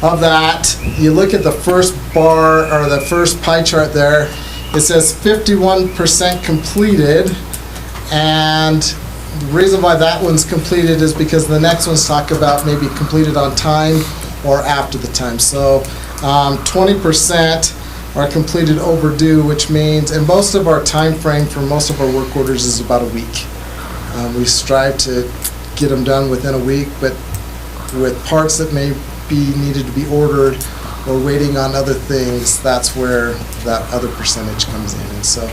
of that, you look at the first bar or the first pie chart there, it says 51% completed, and the reason why that one's completed is because the next ones talk about maybe completed on time or after the time. So 20% are completed overdue, which means, and most of our time frame for most of our work orders is about a week. We strive to get them done within a week, but with parts that may be needed to be ordered or waiting on other things, that's where that other percentage comes in. And so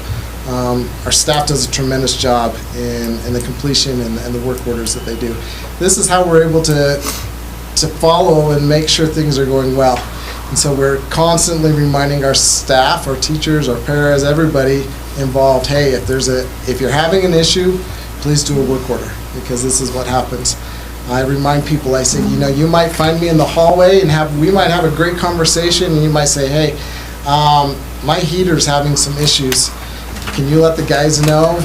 our staff does a tremendous job in the completion and the work orders that they do. This is how we're able to follow and make sure things are going well. And so we're constantly reminding our staff, our teachers, our paras, everybody involved, hey, if you're having an issue, please do a work order, because this is what happens. I remind people, I say, you might find me in the hallway and we might have a great conversation, and you might say, hey, my heater's having some issues. Can you let the guys know?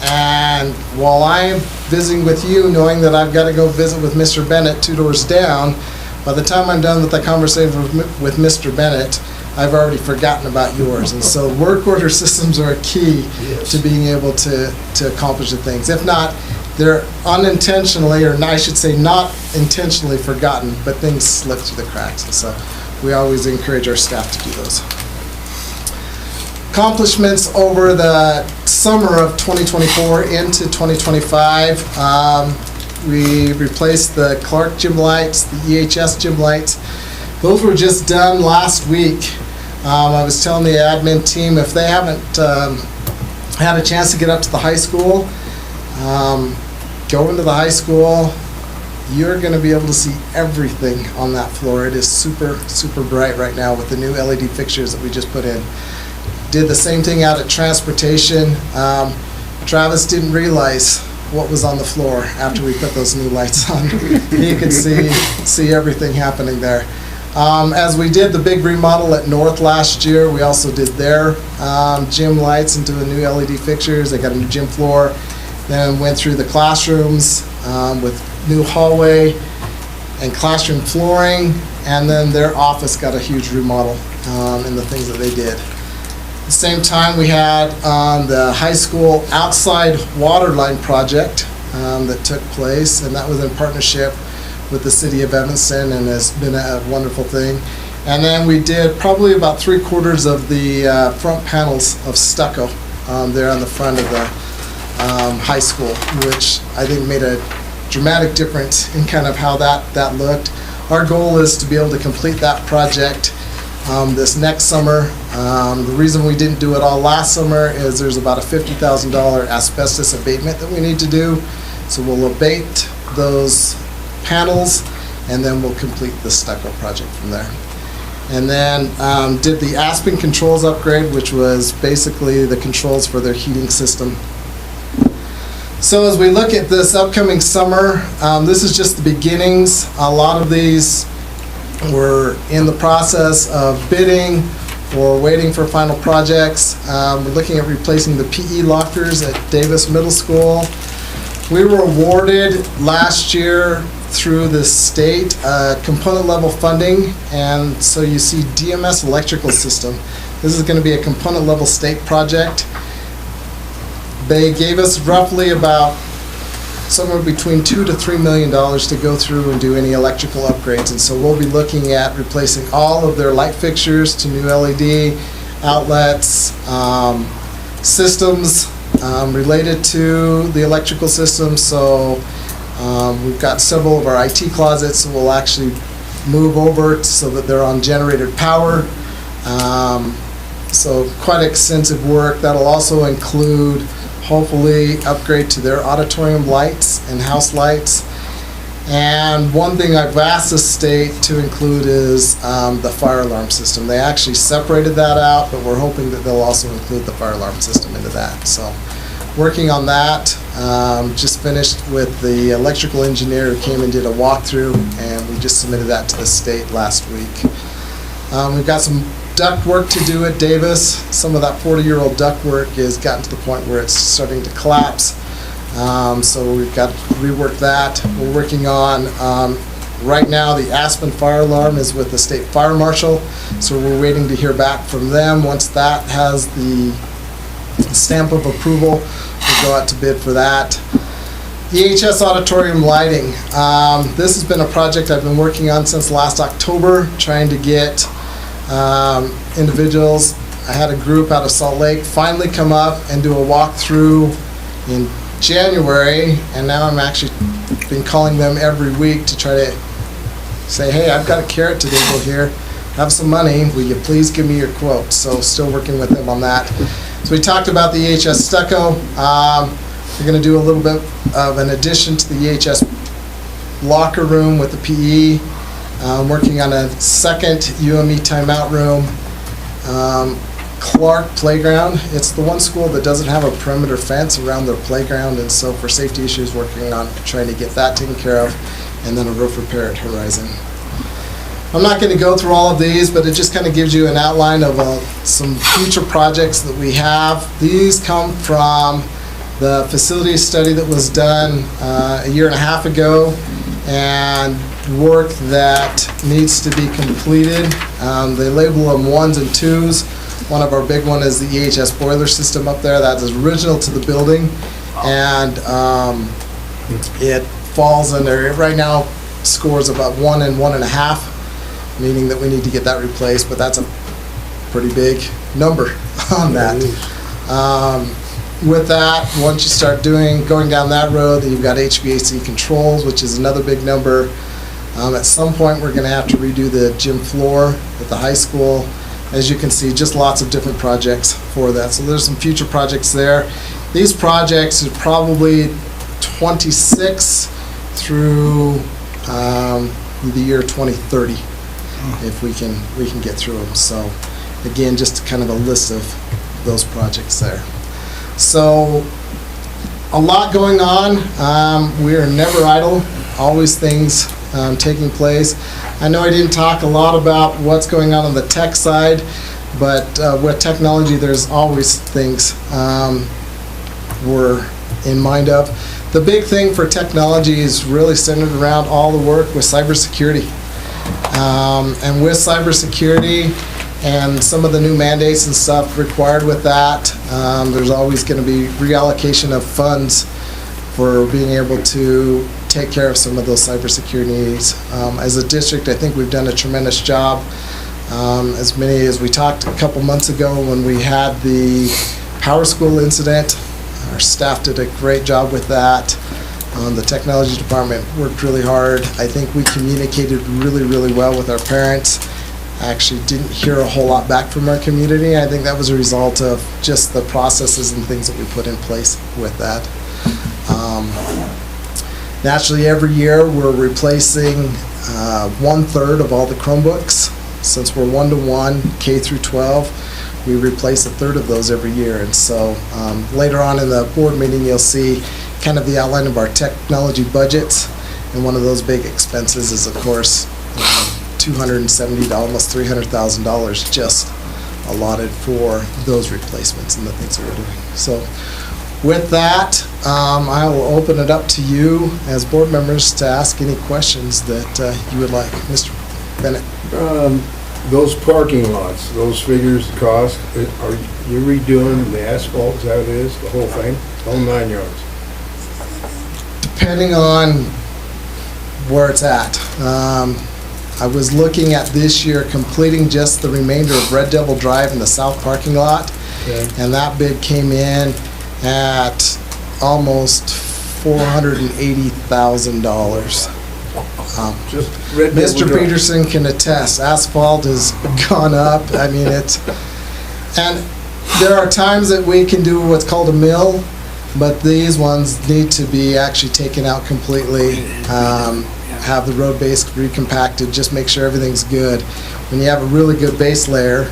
And while I'm visiting with you, knowing that I've got to go visit with Mr. Bennett 2 doors down, by the time I'm done with the conversation with Mr. Bennett, I've already forgotten about yours. And so work order systems are a key to being able to accomplish the things. If not, they're unintentionally, or I should say not intentionally forgotten, but things slip through the cracks. And so we always encourage our staff to do those. Accomplishments over the summer of 2024 into 2025. We replaced the Clark gym lights, the EHS gym lights. Those were just done last week. I was telling the admin team, if they haven't had a chance to get up to the high school, go into the high school, you're going to be able to see everything on that floor. It is super, super bright right now with the new LED fixtures that we just put in. Did the same thing out at transportation. Travis didn't realize what was on the floor after we put those new lights on. He could see everything happening there. As we did the big remodel at North last year, we also did their gym lights into the new LED fixtures. They got a new gym floor. Then went through the classrooms with new hallway and classroom flooring. And then their office got a huge remodel in the things that they did. At the same time, we had the high school outside water line project that took place, and that was in partnership with the city of Evanston, and has been a wonderful thing. And then we did probably about 3/4 of the front panels of stucco there on the front of the high school, which I think made a dramatic difference in kind of how that looked. Our goal is to be able to complete that project this next summer. The reason we didn't do it all last summer is there's about a $50,000 asbestos abatement that we need to do. So we'll abate those panels, and then we'll complete the stucco project from there. And then did the Aspen controls upgrade, which was basically the controls for their heating system. So as we look at this upcoming summer, this is just the beginnings. A lot of these we're in the process of bidding or waiting for final projects. We're looking at replacing the PE lockers at Davis Middle School. We were awarded last year through the state component level funding, and so you see DMS electrical system. This is going to be a component level state project. They gave us roughly about somewhere between $2 to $3 million to go through and do any electrical upgrades. And so we'll be looking at replacing all of their light fixtures to new LED outlets, systems related to the electrical system. So we've got several of our IT closets, so we'll actually move over so that they're on generated power. So quite extensive work. That'll also include hopefully upgrade to their auditorium lights and house lights. And one thing I've asked the state to include is the fire alarm system. They actually separated that out, but we're hoping that they'll also include the fire alarm system into that. So working on that. Just finished with the electrical engineer who came and did a walkthrough, and we just submitted that to the state last week. We've got some duct work to do at Davis. Some of that 40-year-old duct work has gotten to the point where it's starting to collapse. So we've got to rework that. We're working on, right now, the Aspen fire alarm is with the state fire marshal. So we're waiting to hear back from them. Once that has the stamp of approval, we'll go out to bid for that. EHS auditorium lighting. This has been a project I've been working on since last October, trying to get individuals. I had a group out of Salt Lake finally come up and do a walkthrough in January, and now I'm actually been calling them every week to try to say, hey, I've got a carrot to table here, have some money, will you please give me your quote? So still working with them on that. So we talked about the EHS stucco. We're going to do a little bit of an addition to the EHS locker room with the PE. Working on a second UME timeout room. Clark Playground. It's the one school that doesn't have a perimeter fence around their playground, and so for safety issues, working on trying to get that taken care of, and then a roof repair at Horizon. I'm not going to go through all of these, but it just kind of gives you an outline of some future projects that we have. These come from the facility study that was done a year and a half ago, and work that needs to be completed. They label them 1s and 2s. One of our big one is the EHS boiler system up there. That is original to the building, and it falls under, right now scores about 1 and 1.5, meaning that we need to get that replaced, but that's a pretty big number on that. With that, once you start going down that road, then you've got HVAC controls, which is another big number. At some point, we're going to have to redo the gym floor at the high school. As you can see, just lots of different projects for that. So there's some future projects there. These projects are probably 26 through the year 2030, if we can get through them. So again, just kind of a list of those projects there. So a lot going on. We are never idle, always things taking place. I know I didn't talk a lot about what's going on the tech side, but with technology, there's always things we're in mind of. The big thing for technology is really centered around all the work with cybersecurity. And with cybersecurity and some of the new mandates and stuff required with that, there's always going to be reallocation of funds for being able to take care of some of those cybersecurity needs. As a district, I think we've done a tremendous job. As many as we talked a couple months ago when we had the Power School incident, our staff did a great job with that. The technology department worked really hard. I think we communicated really, really well with our parents. I actually didn't hear a whole lot back from our community. I think that was a result of just the processes and things that we put in place with that. Naturally, every year we're replacing 1/3 of all the Chromebooks. Since we're 1-to-1, K through 12, we replace 1/3 of those every year. And so later on in the board meeting, you'll see kind of the outline of our technology budgets. And one of those big expenses is, of course, $270, almost $300,000 just allotted for those replacements and the things that we're doing. So with that, I will open it up to you as board members to ask any questions that you would like. Mr. Bennett. Those parking lots, those figures, the cost, are you redoing the asphalt, is that what it is, the whole thing, the whole 9 yards? Depending on where it's at. I was looking at this year completing just the remainder of Red Devil Drive in the south parking lot. Okay. And that bid came in at almost $480,000. Just Red Devil Mr. Drive. Peterson can attest, asphalt has gone up. I mean, and there are times that we can do what's called a mill, but these ones need to be actually taken out completely, have the road base recompacted, just make sure everything's good. When you have a really good base layer,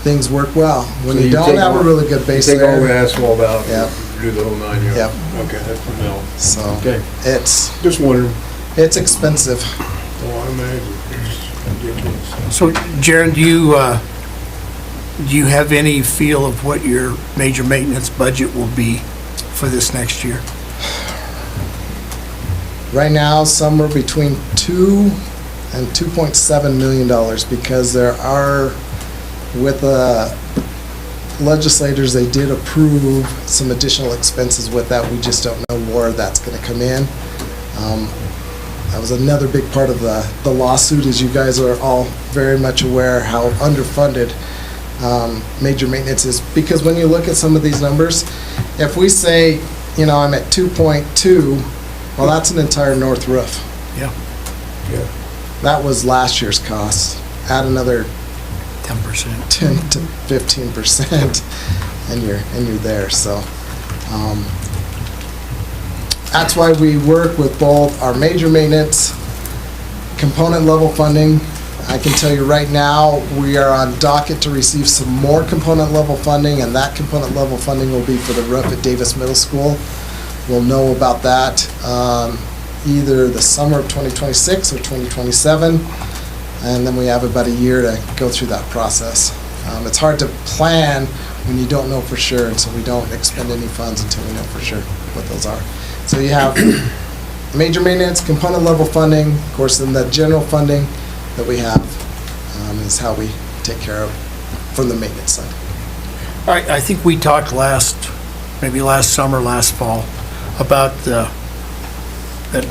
things work well. When So you don't have a really good base layer. Take all the asphalt out, Yep. and do the whole 9 yards? Yep. Okay, that's a no. So Okay. it's Just wondering. it's expensive. Oh, I imagine. It's ridiculous. So, Jaron, do you have any feel of what your major maintenance budget will be for this next year? Right now, somewhere between $2 and $2.7 million, because there are, with the legislators, they did approve some additional expenses with that. We just don't know where that's going to come in. That was another big part of the lawsuit, as you guys are all very much aware how underfunded major maintenance is. Because when you look at some of these numbers, if we say, you know, I'm at 2.2, well, that's an entire north roof. Yeah. Yeah. That was last year's cost. Add another 10%. 10 to 15%, and you're there. So that's why we work with both our major maintenance, component level funding. I can tell you right now, we are on docket to receive some more component level funding, and that component level funding will be for the roof at Davis Middle School. We'll know about that either the summer of 2026 or 2027, and then we have about a year to go through that process. It's hard to plan when you don't know for sure, and so we don't expend any funds until we know for sure what those are. So you have major maintenance, component level funding, of course, then the general funding that we have is how we take care of from the maintenance side. I think we talked maybe last summer, last fall, about that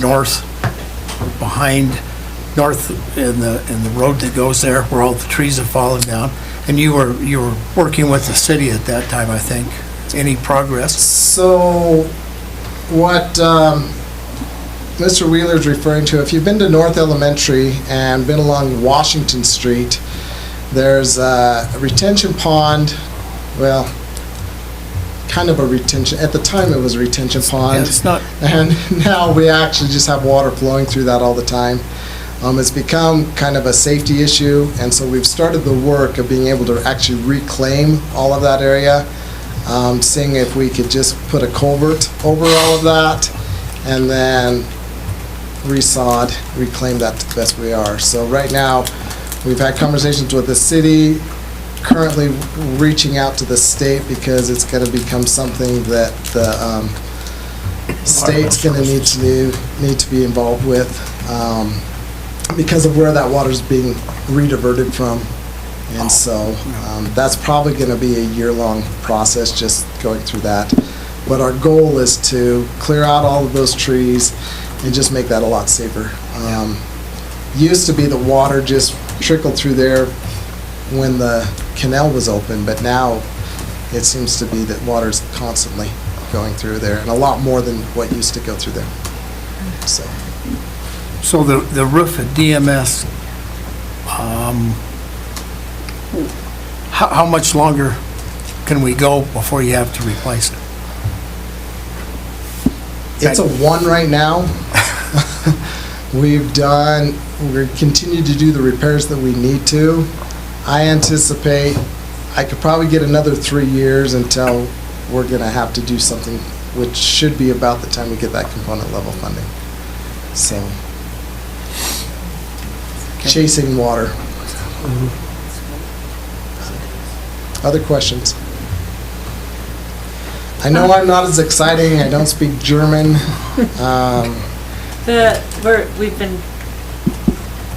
north in the road that goes there, where all the trees have fallen down. And you were working with the city at that time, I think. Any progress? So what Mr. Wheeler's referring to, if you've been to North Elementary and been along Washington Street, there's a retention pond, well, kind of a retention, at the time it was a retention pond. Yeah, it's not. And now we actually just have water flowing through that all the time. It's become kind of a safety issue, and so we've started the work of being able to actually reclaim all of that area, seeing if we could just put a culvert over all of that, and then resod, reclaim that to the best we are. So right now, we've had conversations with the city, currently reaching out to the state because it's going to become something that the state's going to need to be involved with. Because of where that water's being rediverted from. And so that's probably going to be a year-long process just going through that. But our goal is to clear out all of those trees and just make that a lot safer. Used to be the water just trickled through there when the canal was open, but now it seems to be that water's constantly going through there, and a lot more than what used to go through there. So the roof at DMS, how much longer can we go before you have to replace it? It's a 1 right now. We're continue to do the repairs that we need to. I anticipate I could probably get another 3 years until we're gonna have to do something, which should be about the time we get that component level funding. So, chasing water. Other questions? I know I'm not as exciting, I don't speak German. We've been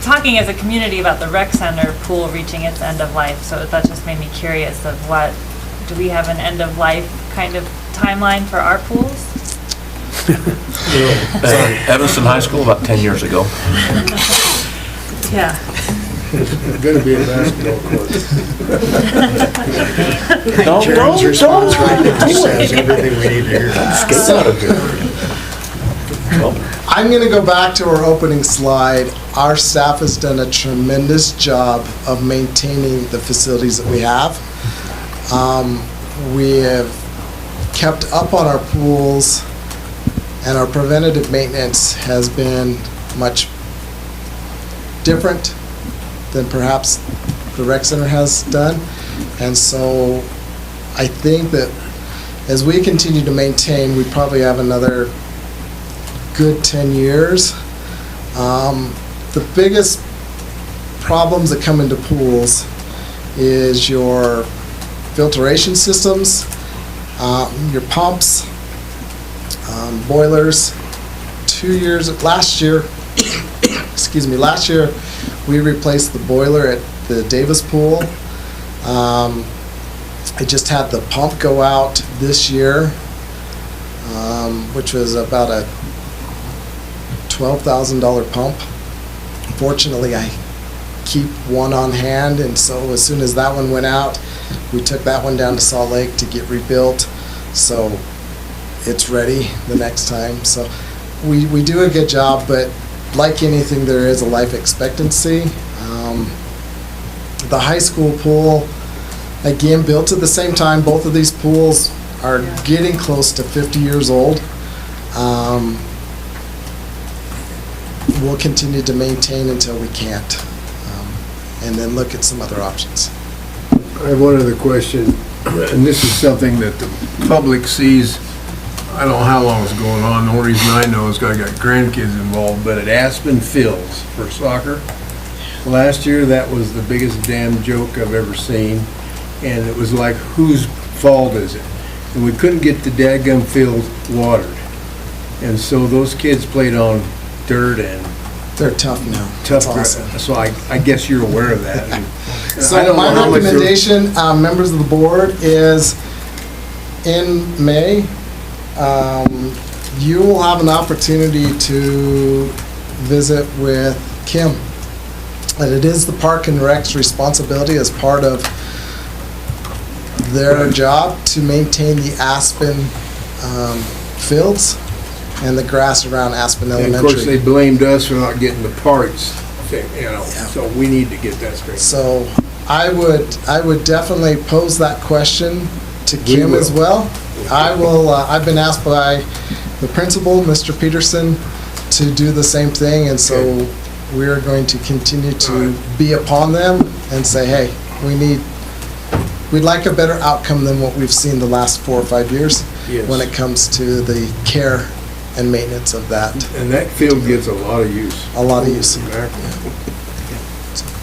talking as a community about the rec center pool reaching its end of life, so that just made me curious of do we have an end of life kind of timeline for our pools? Evanston High School about 10 years ago. Yeah. Gonna be a basketball court. Don't. Says everything we need to hear. Skate out of here. I'm going to go back to our opening slide. Our staff has done a tremendous job of maintaining the facilities that we have. We have kept up on our pools, and our preventative maintenance has been much different than perhaps the rec center has done. And so I think that as we continue to maintain, we probably have another good 10 years. The biggest problems that come into pools is your filtration systems, your pumps, boilers. Last year, we replaced the boiler at the Davis pool. I just had the pump go out this year, which was about a $12,000 pump. Fortunately, I keep one on hand, and so as soon as that one went out, we took that one down to Salt Lake to get rebuilt, so it's ready the next time. So we do a good job, but like anything, there is a life expectancy. The high school pool, again, built at the same time. Both of these pools are getting close to 50 years old. We'll continue to maintain until we can't, and then look at some other options. I have one other question, and this is something that the public sees. I don't know how long it's going on. The only reason I know is 'cause I got grandkids involved, but at Aspen Fields for soccer, last year that was the biggest damn joke I've ever seen, and it was like, whose fault is it? And we couldn't get the dadgum field watered. And so those kids played on dirt and They're tough now. tough. It's awesome. So I guess you're aware of that. And I So don't my know how much they're- recommendation, members of the board, is in May, you will have an opportunity to visit with Kim. And it is the Park and Rec's responsibility as part of their job to maintain the Aspen fields and the grass around Aspen And Elementary. of course, they blamed us for not getting the parts, so we need to get that straight. So I would definitely pose that question to We Kim as will. well. I will, I've been asked by the principal, Mr. Peterson, to do the same thing, and so we are going to continue to be upon them and say, hey, we'd like a better outcome than what we've seen the last 4 or 5 years Yes. when it comes to the care and maintenance of that. And that field gets a lot of use. A lot of use.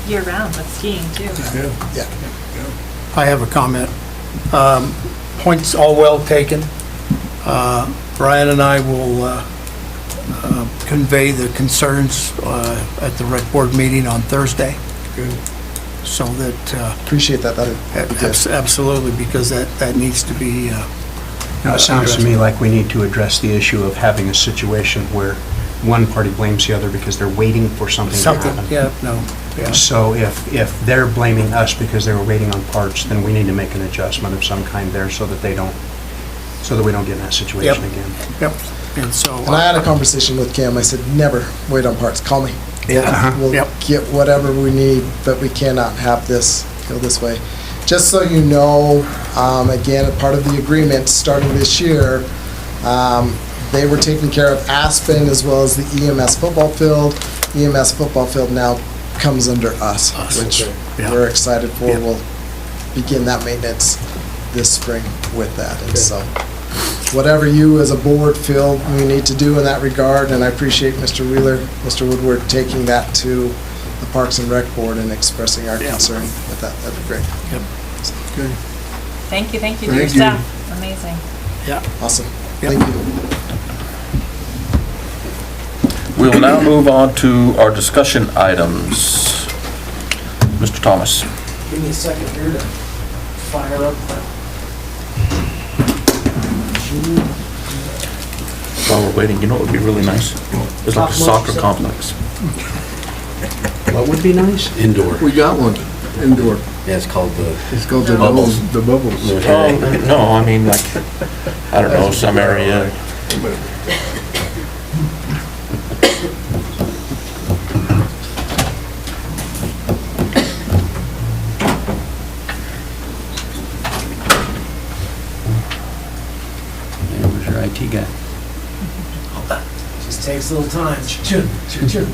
Year round with skiing too. Yeah. I have a comment. Points all well taken. Brian and I will convey the concerns at the rec board meeting on Thursday. Good. So that... Appreciate that. Absolutely, because that needs to be... It sounds to me like we need to address the issue of having a situation where one party blames the other because they're waiting for something to happen. Yeah, no, yeah. So if they're blaming us because they were waiting on parts, then we need to make an adjustment of some kind there so that we don't get in that situation again. Yep. And so... And I had a conversation with Kim. I said, never wait on parts. Call me. Yeah. We'll get whatever we need, but we cannot have this go this way. Just so you know, again, a part of the agreement starting this year, they were taking care of Aspen as well as the EMS football field. EMS football field now comes under us, which we're excited for. We'll begin that maintenance this spring with that. And so whatever you as a board feel we need to do in that regard, and I appreciate Mr. Wheeler, Mr. Woodward taking that to the Parks and Rec Board and expressing our concern with that. That'd be great. Good. Thank you to your Thank you. staff. Amazing. Yeah. Awesome. Thank you. We will now move on to our discussion items. Mr. Thomas. Give me a second here to fire up. While we're waiting, you know what would be really nice? It's like a soccer complex. What would be nice? Indoor. We got one, indoor. Yeah, it's called the... It's called the Bubbles. The Bubbles. No, I mean like, I don't know, some area. Yeah, where's your IT guy? Just takes a little time. Choo, choo, choo.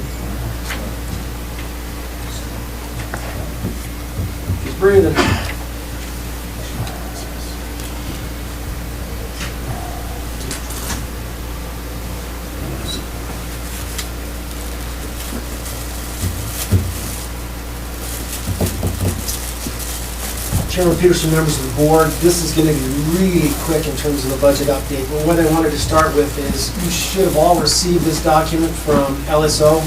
Just breathing. Chairman Peterson, members of the board, this is going to be really quick in terms of the budget update. But what I wanted to start with is you should have all received this document from LSO,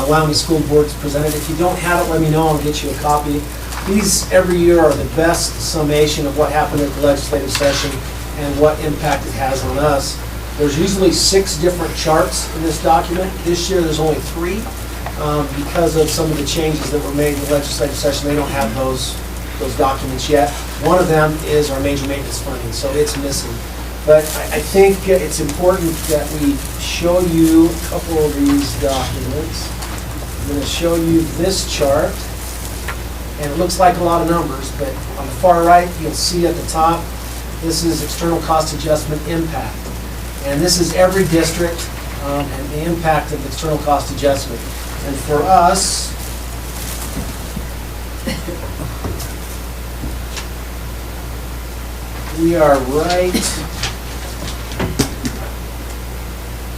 allowing the school board to present it. If you don't have it, let me know, I'll get you a copy. These every year are the best summation of what happened at the legislative session and what impact it has on us. There's usually 6 different charts in this document. This year there's only 3 because of some of the changes that were made in the legislative session. They don't have those documents yet. One of them is our major maintenance funding, so it's missing. But I think it's important that we show you a couple of these documents. I'm going to show you this chart, and it looks like a lot of numbers, but on the far right, you'll see at the top, this is external cost adjustment impact. And this is every district and the impact of external cost adjustment. And for us, we are right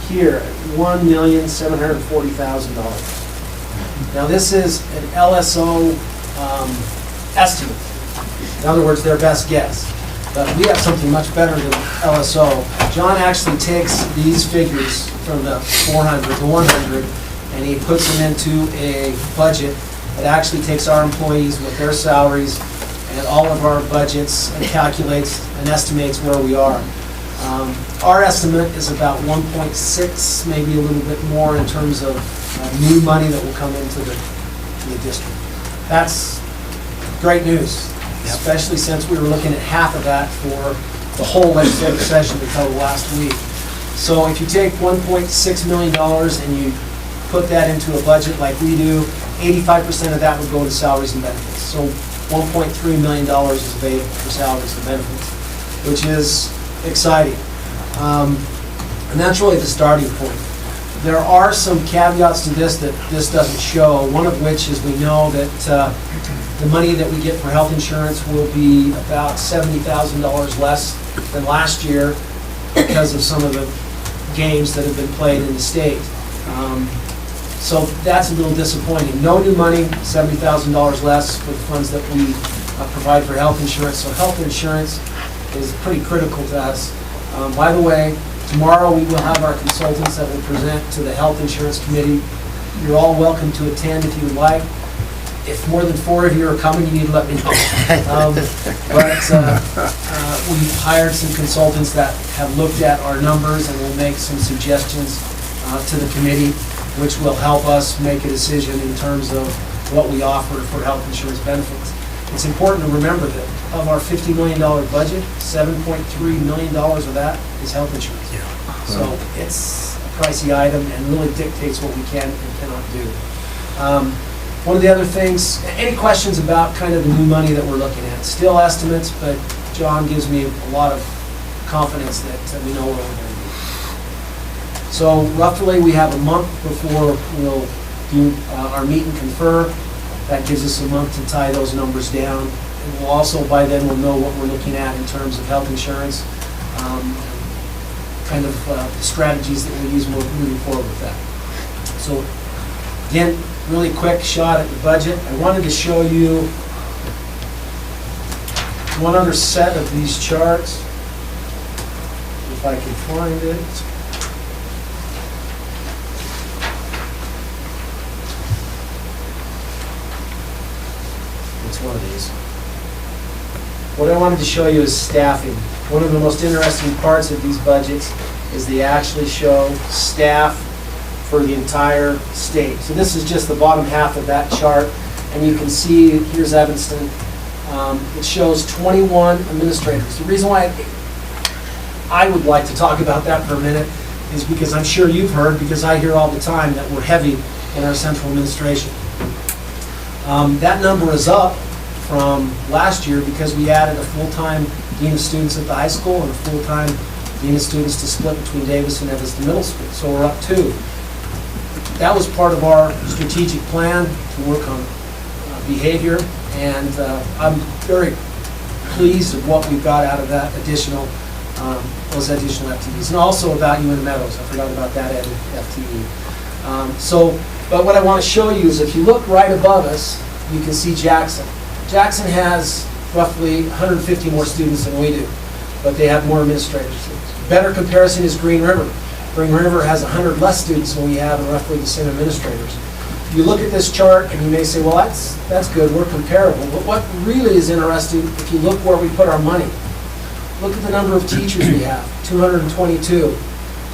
here at $1,740,000. Now this is an LSO estimate. In other words, their best guess. But we have something much better than LSO. John actually takes these figures from the 400 to 100, and he puts them into a budget that actually takes our employees with their salaries and all of our budgets and calculates and estimates where we are. Our estimate is about 1.6, maybe a little bit more in terms of new money that will come into the district. That's great news, especially since we were looking at half of that for the whole legislative session until last week. So if you take $1.6 million and you put that into a budget like we do, 85% of that would go to salaries and benefits. So $1.3 million is available for salaries and benefits, which is exciting. And that's really the starting point. There are some caveats to this that this doesn't show, one of which is we know that the money that we get for health insurance will be about $70,000 less than last year because of some of the games that have been played in the state. So that's a little disappointing. No new money, $70,000 less for the funds that we provide for health insurance. So health insurance is pretty critical to us. By the way, tomorrow we will have our consultants that will present to the Health Insurance Committee. You're all welcome to attend if you would like. If more than 4 of you are coming, you need to let me know. We've hired some consultants that have looked at our numbers and will make some suggestions to the committee, which will help us make a decision in terms of what we offer for health insurance benefits. It's important to remember that of our $50 million budget, $7.3 million of that is health insurance. So it's a pricey item and really dictates what we can and cannot do. One of the other things, any questions about kind of the new money that we're looking at? Still estimates, but John gives me a lot of confidence that we know where we're going to be. So roughly we have a month before we'll do our meet and confer. That gives us a month to tie those numbers down. And we'll also, by then, we'll know what we're looking at in terms of health insurance, kind of strategies that we'll use moving forward with that. So again, really quick shot at the budget. I wanted to show you one other set of these charts, if I can find it. It's one of these. What I wanted to show you is staffing. One of the most interesting parts of these budgets is they actually show staff for the entire state. So this is just the bottom half of that chart, and you can see, here's Evanston. It shows 21 administrators. The reason why I would like to talk about that for a minute is because I'm sure you've heard, because I hear all the time that we're heavy in our central administration. That number is up from last year because we added a full-time dean of students at the high school and a full-time dean of students to split between Davis and Evanston Middle School. So we're up 2. That was part of our strategic plan to work on behavior, and I'm very pleased with what we've got out of that additional, those additional FTEs. And also about UN Meadows, I forgot about that added FTE. But what I want to show you is if you look right above us, you can see Jackson. Jackson has roughly 150 more students than we do, but they have more administrators. Better comparison is Green River. Green River has 100 less students than we have and roughly the same administrators. You look at this chart and you may say, well, that's good, we're comparable. But what really is interesting, if you look where we put our money, look at the number of teachers we have, 222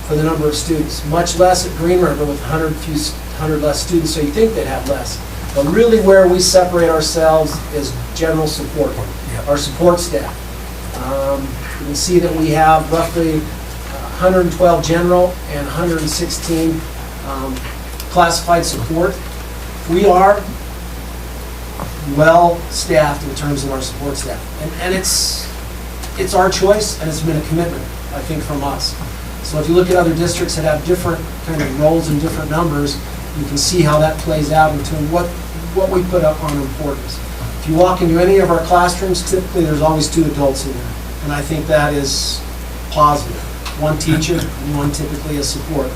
for the number of students. Much less at Green River with 100 less students, so you think they'd have less. But really where we separate ourselves is general support, our support staff. You can see that we have roughly 112 general and 116 classified support. We are well-staffed in terms of our support staff. And it's our choice, and it's been a commitment, I think, from us. So if you look at other districts that have different kind of roles and different numbers, you can see how that plays out into what we put up on importance. If you walk into any of our classrooms, typically there's always 2 adults in there. And I think that is positive. 1 teacher and 1 typically a support.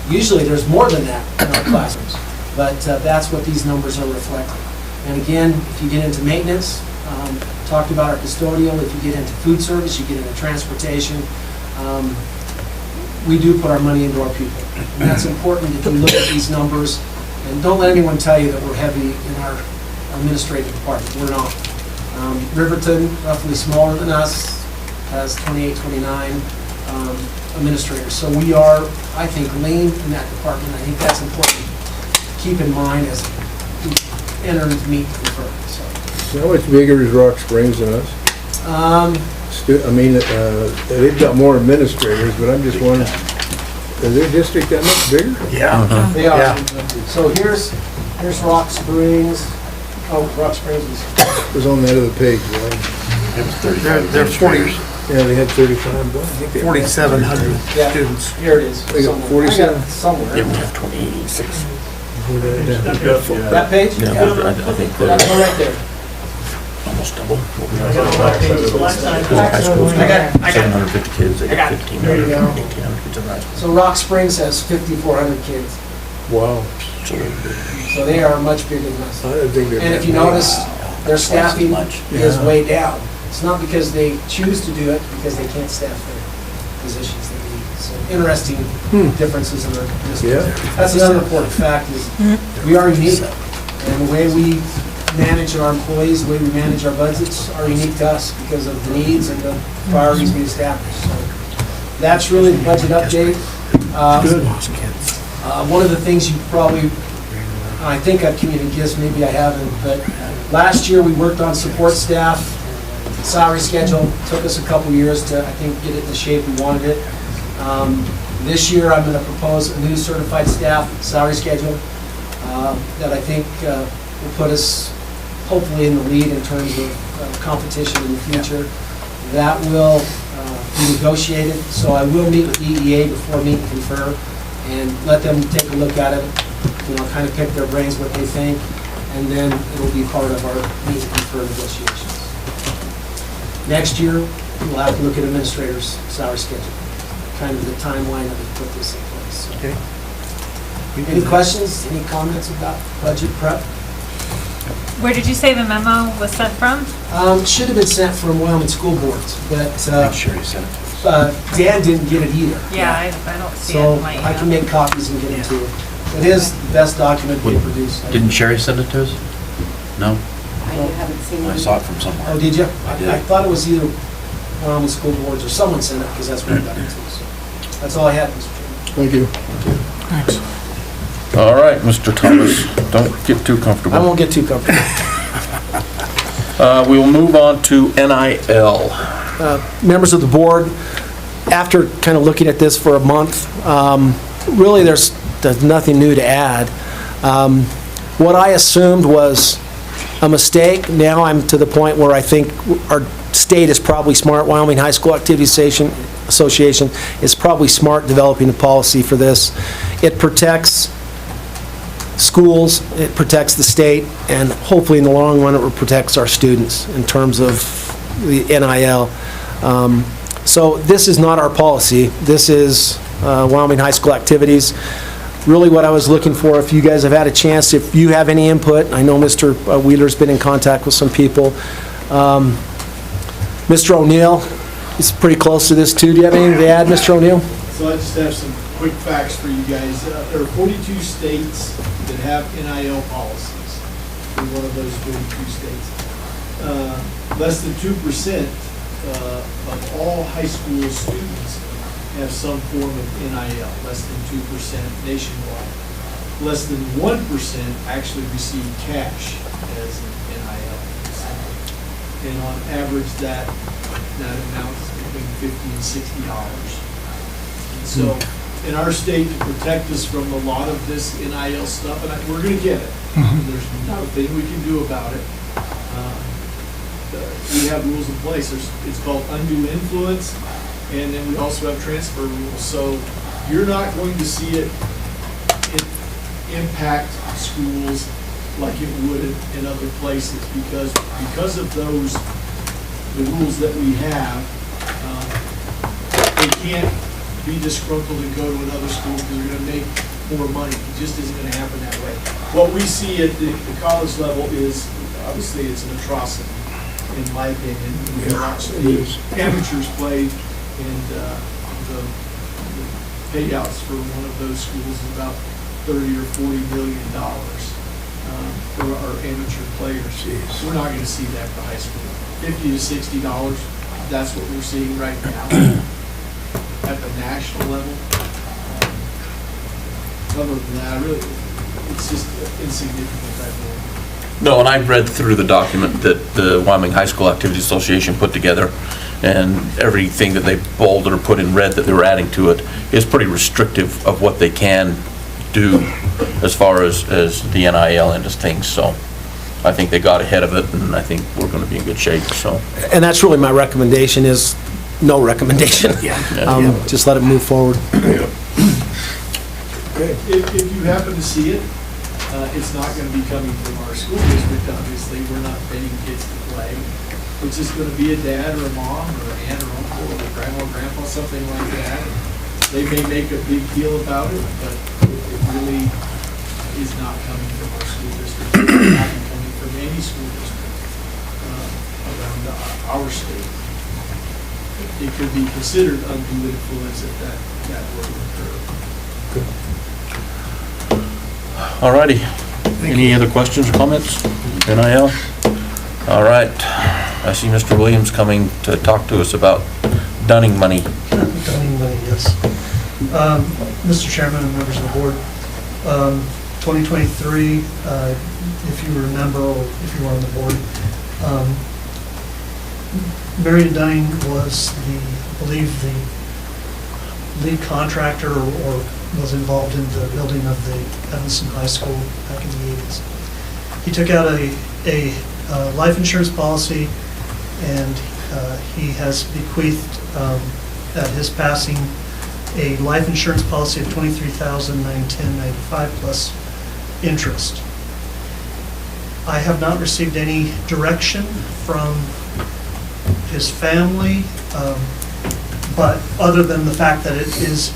Usually there's more than that in our classrooms, but that's what these numbers are reflecting. And again, if you get into maintenance, talked about our custodial. If you get into food service, you get into transportation. We do put our money into our people. And that's important if you look at these numbers. And don't let anyone tell you that we're heavy in our administrative department. We're not. Riverton, roughly smaller than us, has 28, 29 administrators. So we are, I think, lean in that department. I think that's important to keep in mind as we enter into meet and confer. So How much bigger is Rock Springs than us? They've got more administrators, but I'm just wondering, is their district that much bigger? Yeah. They are. So here's Rock Springs. Oh, Rock Springs was on that other page, right? They're 40, Yeah, they had 35, but I think they 4,700 students. Here it is. They got Somewhere. I got 47? it somewhere. Yeah, we have 26. That page? Yeah, I think they're That's right there. almost double. what we I have. got all my pages last time. High school's I got- 750 kids, they got There 1,500, you go. 1,800 kids in high school. So Rock Springs has 5,400 kids. Wow. So they are much bigger than us. I didn't think they'd And if that you big. notice, their staffing is Yeah. way down. It's not because they choose to do it, because they can't staff their positions they need. So interesting differences in our district. Yeah. That's another important fact is we are unique. And the way we manage our employees, the way we manage our budgets are unique to us because of the needs and the priorities we establish. So that's really the budget update. One of the things you probably, I think I've communicated this, maybe I haven't, but last year we worked on support staff, salary schedule. Took us a couple years to, I think, get it in the shape we wanted it. This year I'm going to propose a new certified staff salary schedule that I think will put us hopefully in the lead in terms of competition in the future. That will be negotiated, so I will meet with EEA before meet and confer and let them take a look at it, kind of pick their brains what they think, and then it'll be part of our meet and confer negotiations. Next year, we'll have to look at administrators' salary schedule, kind of the timeline that we put this in place. So. Okay. Any questions, any comments about budget prep? Where did you say the memo was sent from? Should have been sent from Wyoming school boards, but Make sure you send it to us. Dan didn't get it either. Yeah, I don't see it So in my email. I can make copies and get it to you. It is the best document we produced. Didn't Sherry send it to us? No? I haven't seen I it. saw it from somewhere. Oh, did you? I did. I thought it was either Wyoming school boards or someone sent it, because that's where I got it to. So that's all I had, Mr. Chairman. Thank you. Thanks. All right, Mr. Thomas, don't get too comfortable. I won't get too comfortable. We will move on to NIL. Members of the board, after kind of looking at this for a month, really there's nothing new to add. What I assumed was a mistake. Now I'm to the point where I think our state is probably smart. Wyoming High School Activities Association is probably smart developing a policy for this. It protects schools, it protects the state, and hopefully in the long run it protects our students in terms of the NIL. So this is not our policy. This is Wyoming High School Activities. Really what I was looking for, if you guys have had a chance, if you have any input, I know Mr. Wheeler's been in contact with some people. Mr. O'Neill is pretty close to this too. Do you have anything to add, Mr. O'Neill? So I just have some quick facts for you guys. There are 42 states that have NIL policies. We're one of those 42 states. Less than 2% of all high school students have some form of NIL, less than 2% nationwide. Less than 1% actually receive cash as an NIL. And on average, that amounts between $50 and $60. And so, in our state, to protect us from a lot of this NIL stuff, and we're going to get it. There's nothing we can do about it. We have rules in place. It's called undue influence, and then we also have transfer rules. So you're not going to see it impact schools like it would in other places because of the rules that we have. They can't be disgruntled and go to another school because they're going to make more money. It just isn't going to happen that way. What we see at the college level is, obviously, it's an atrocity. in my opinion. You know, the amateurs play, and the payouts for one of those schools is about $30 or $40 million for our amateur players. We're not going to see that for high school. $50 to $60, that's what we're seeing right now at the national level. Other than that, really, it's just insignificant, I believe. No, and I've read through the document that the Wyoming High School Activity Association put together, and everything that they bolded or put in red that they were adding to it is pretty restrictive of what they can do as far as the NIL end of things. So I think they got ahead of it, and I think we're going to be in good shape. So, And that's really my recommendation, is no recommendation. Just let it move forward. If you happen to see it, it's not going to be coming from our school district, obviously. We're not paying kids to play. It's just going to be a dad or a mom or an aunt or uncle or a grandma or grandpa, something like that. They may make a big deal about it, but it really is not coming from our school district. It's not coming from any school district around our state. It could be considered undue influence if that were to occur. all righty. Any other questions or comments? NIL? All right. I see Mr. Williams coming to talk to us about Dunning money. Dunning money, yes. Mr. Chairman and members of the board, 2023, if you remember, or if you were on the board, Marion Dunning was I believe the lead contractor or was involved in the building of the Evanston High School back in the 80s. He took out a life insurance policy, and he has bequeathed at his passing a life insurance policy of $23,910.95 plus interest. I have not received any direction from his family, but other than the fact that it is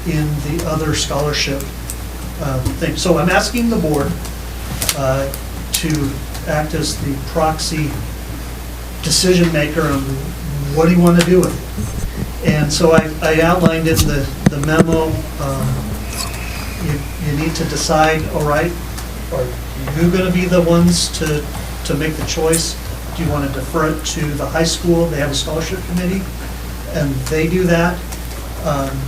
in the other scholarship thing. So I'm asking the board to act as the proxy decision maker on what do you want to do with it. And so I outlined in the memo, you need to decide, all right, are you going to be the ones to make the choice? Do you want to defer it to the high school? They have a scholarship committee, and they do that.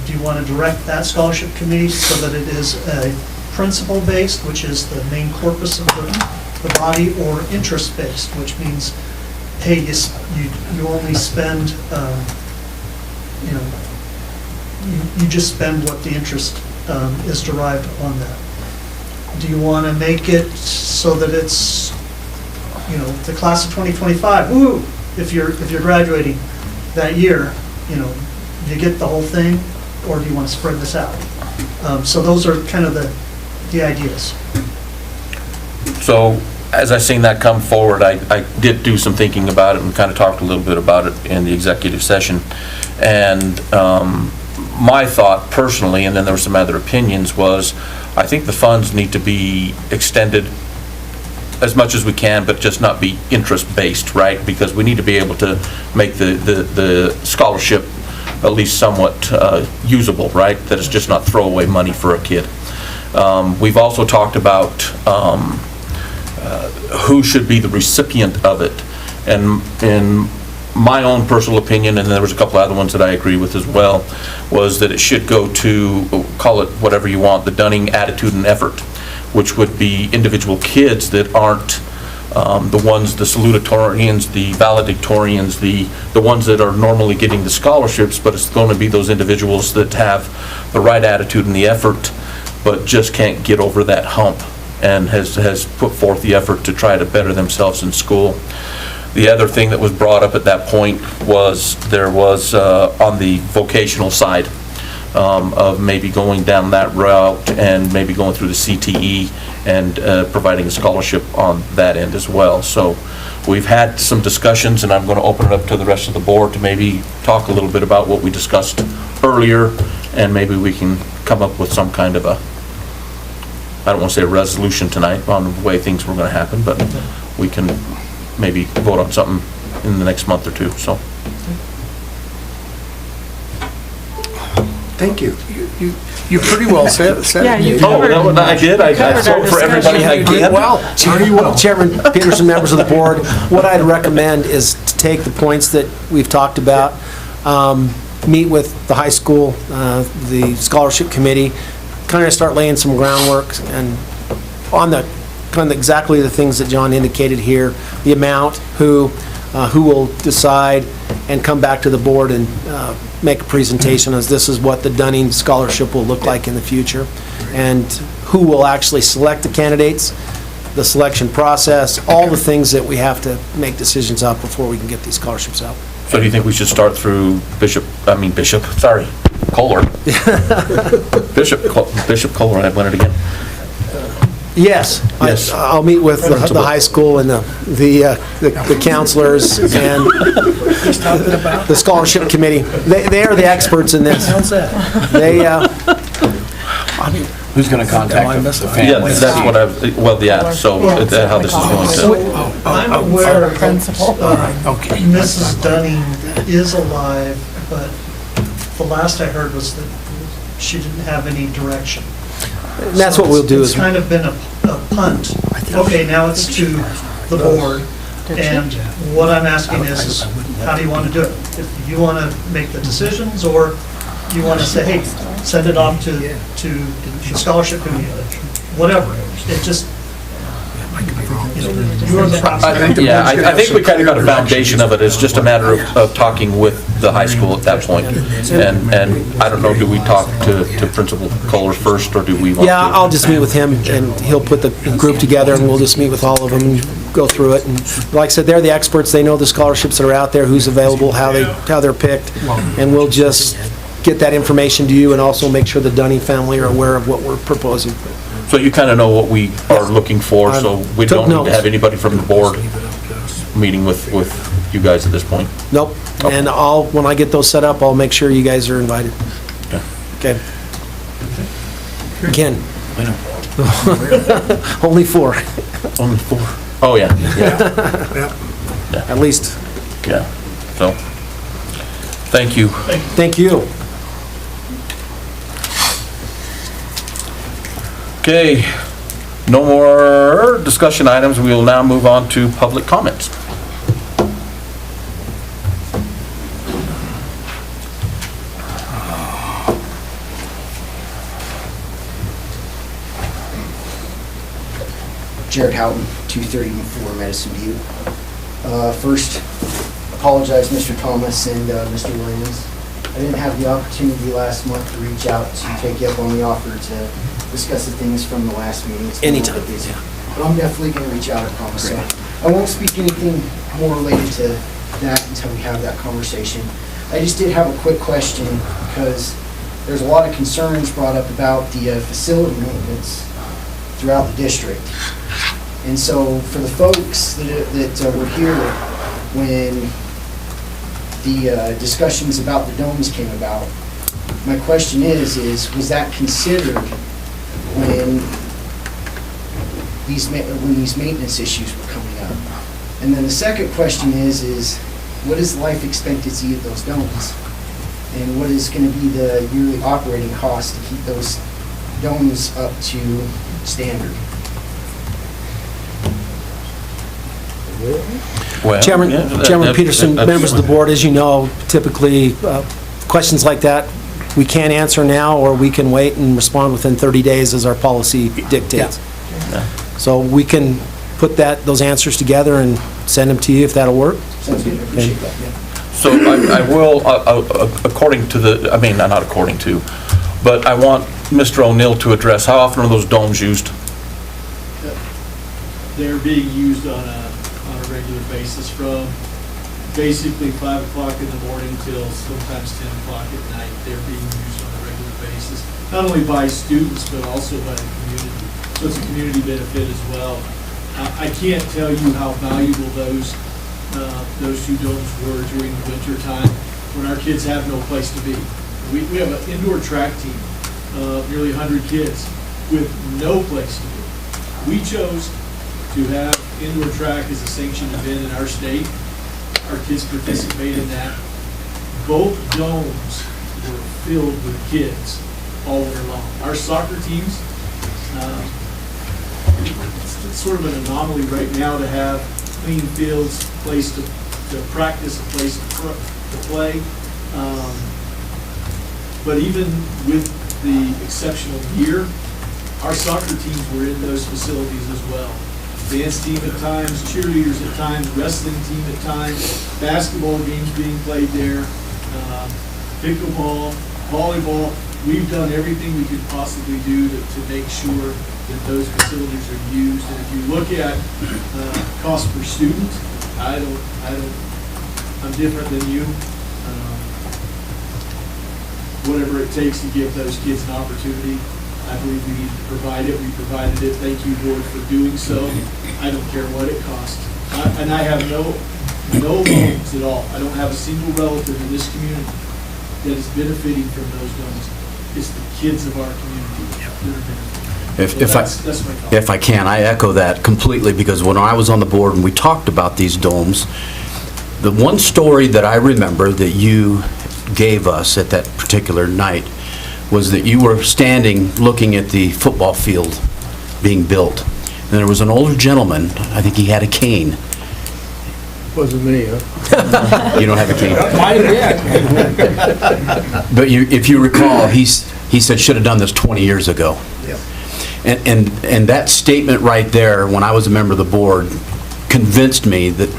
Do you want to direct that scholarship committee so that it is a principle-based, which is the main corpus of the body, or interest-based, which means, hey, you only spend, you just spend what the interest is derived on that. Do you want to make it so that it's, the class of 2025, woo, if you're graduating that year, you get the whole thing, or do you want to spread this out? So those are kind of the ideas. So as I seen that come forward, I did do some thinking about it and kind of talked a little bit about it in the executive session. And my thought personally, and then there were some other opinions, was I think the funds need to be extended as much as we can, but just not be interest-based, right? Because we need to be able to make the scholarship at least somewhat usable, right? That it's just not throwaway money for a kid. We've also talked about who should be the recipient of it. And in my own personal opinion, and there was a couple other ones that I agree with as well, was that it should go to, call it whatever you want, the Dunning attitude and effort, which would be individual kids that aren't the ones, the salutatorians, the valedictorians, the ones that are normally getting the scholarships, but it's going to be those individuals that have the right attitude and the effort, but just can't get over that hump and has put forth the effort to try to better themselves in school. The other thing that was brought up at that point was there was on the vocational side of maybe going down that route and maybe going through the CTE and providing a scholarship on that end as well. So we've had some discussions, and I'm going to open it up to the rest of the board to maybe talk a little bit about what we discussed earlier, and maybe we can come up with some kind of a, I don't want to say a resolution tonight on the way things were going to happen, but we can maybe vote on something in the next month or two, so. Thank you. You pretty well said it. Yeah, you Oh, covered. I did, I covered spoke our for everybody discussion. again. Well, Chairman Peterson, members of the board, what I'd recommend is to take the points that we've talked about, meet with the high school, the scholarship committee, kind of start laying some groundwork and on the, kind of exactly the things that John indicated here, the amount, who will decide, and come back to the board and make a presentation as this is what the Dunning Scholarship will look like in the future, and who will actually select the candidates, the selection process, all the things that we have to make decisions on before we can get these scholarships out. So do you think we should start through Kohler? Bishop Kohler, I went it again. Yes. Yes. I'll meet with the high school and the counselors and the scholarship committee. They are the experts in this. They, Who's going to contact the family? Yeah, that's what so how this is going to. I'm aware that Mrs. Dunning is alive, but the last I heard was that she didn't have any direction. And that's what we'll do It's is, kind of been a punt. Okay, now it's to the board, and what I'm asking is, how do you want to do it? If you want to make the decisions, or you want to say, hey, send it off to the scholarship committee, whatever. It just, you're the process. Yeah, I think we kind of got a foundation of it. It's just a matter of talking with the high school at that point. And I don't know, do we talk to Principal Kohler first, or do we want to? yeah, I'll just meet with him, and he'll put the group together, and we'll just meet with all of them and go through it. And like I said, they're the experts. They know the scholarships that are out there, who's available, how they're picked, and we'll just get that information to you and also make sure the Dunning family are aware of what we're proposing. So you kind of know what we are looking for, so we don't need to have anybody from the board meeting with you guys at this point? Nope. And when I get those set up, I'll make sure you guys are invited. Okay. Ken? Only four. Only four. Oh, yeah. At least. Yeah, so, thank you. Thank you. Okay, no more discussion items. We will now move on to public comments. Jared Houghton, 234 Medicine View. First, apologize Mr. Thomas and Mr. Williams. I didn't have the opportunity last month to reach out to take you up on the offer to discuss the things from the last meeting. It's been a little bit busy. But I'm definitely going to reach out, I promise. So I won't speak anything more related to that until we have that conversation. I just did have a quick question because there's a lot of concerns brought up about the facility maintenance throughout the district. And so for the folks that were here when the discussions about the domes came about, my question is was that considered when these maintenance issues were coming up? And then the second question is what is the life expectancy of those domes? And what is going to be the yearly operating cost to keep those domes up to standard? Well, Chairman Peterson, members of the board, as you know, typically questions like that we can't answer now, or we can wait and respond within 30 days as our policy dictates. So we can put those answers together and send them to you if that'll work. Sounds good. I appreciate that. Yeah. So I will, according to not according to, but I want Mr. O'Neill to address, how often are those domes used? They're being used on a regular basis from basically 5 o'clock in the morning till sometimes 10 o'clock at night. They're being used on a regular basis, not only by students, but also by the community. So it's a community benefit as well. I can't tell you how valuable those two domes were during the winter time when our kids have no place to be. We have an indoor track team of nearly 100 kids with no place to be. We chose to have indoor track is a sanctioned event in our state. Our kids participate in that. Both domes were filled with kids all winter long. Our soccer teams, it's sort of an anomaly right now to have clean fields, place to practice, a place to play. But even with the exceptional year, our soccer teams were in those facilities as well. Dance team at times, cheerleaders at times, wrestling team at times, basketball games being played there, pickleball, volleyball. We've done everything we could possibly do to make sure that those facilities are used. And if you look at cost per student, I'm different than you. Whatever it takes to give those kids an opportunity, I believe we need to provide it. We provided it. Thank you, Board, for doing so. I don't care what it costs. And I have no loans at all. I don't have a single relative in this community that is benefiting from those loans. It's the kids of our community that are benefiting. That's my thought. If I can, I echo that completely, because when I was on the board and we talked about these domes, the one story that I remember that you gave us at that particular night was that you were standing looking at the football field being built. And there was an older gentleman, I think he had a cane. Wasn't me, huh? You don't have a cane? Might have been. But if you recall, he said, should have done this 20 years ago. And that statement right there, when I was a member of the board, convinced me that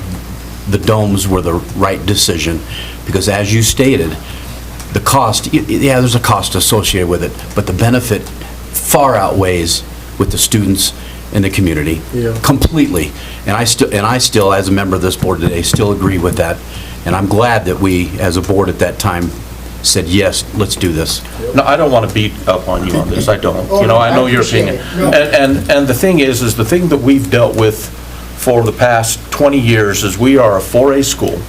the domes were the right decision, because as you stated, the cost, yeah, there's a cost associated with it, but the benefit far outweighs with the students and the community. Yeah. Completely. And I still, as a member of this board today, still agree with that. And I'm glad that we, as a board at that time, said, yes, let's do this. No, I don't want to beat up on you on this, I don't. You know, I know your opinion. And the thing is the thing that we've dealt with for the past 20 years is we are a 4A school,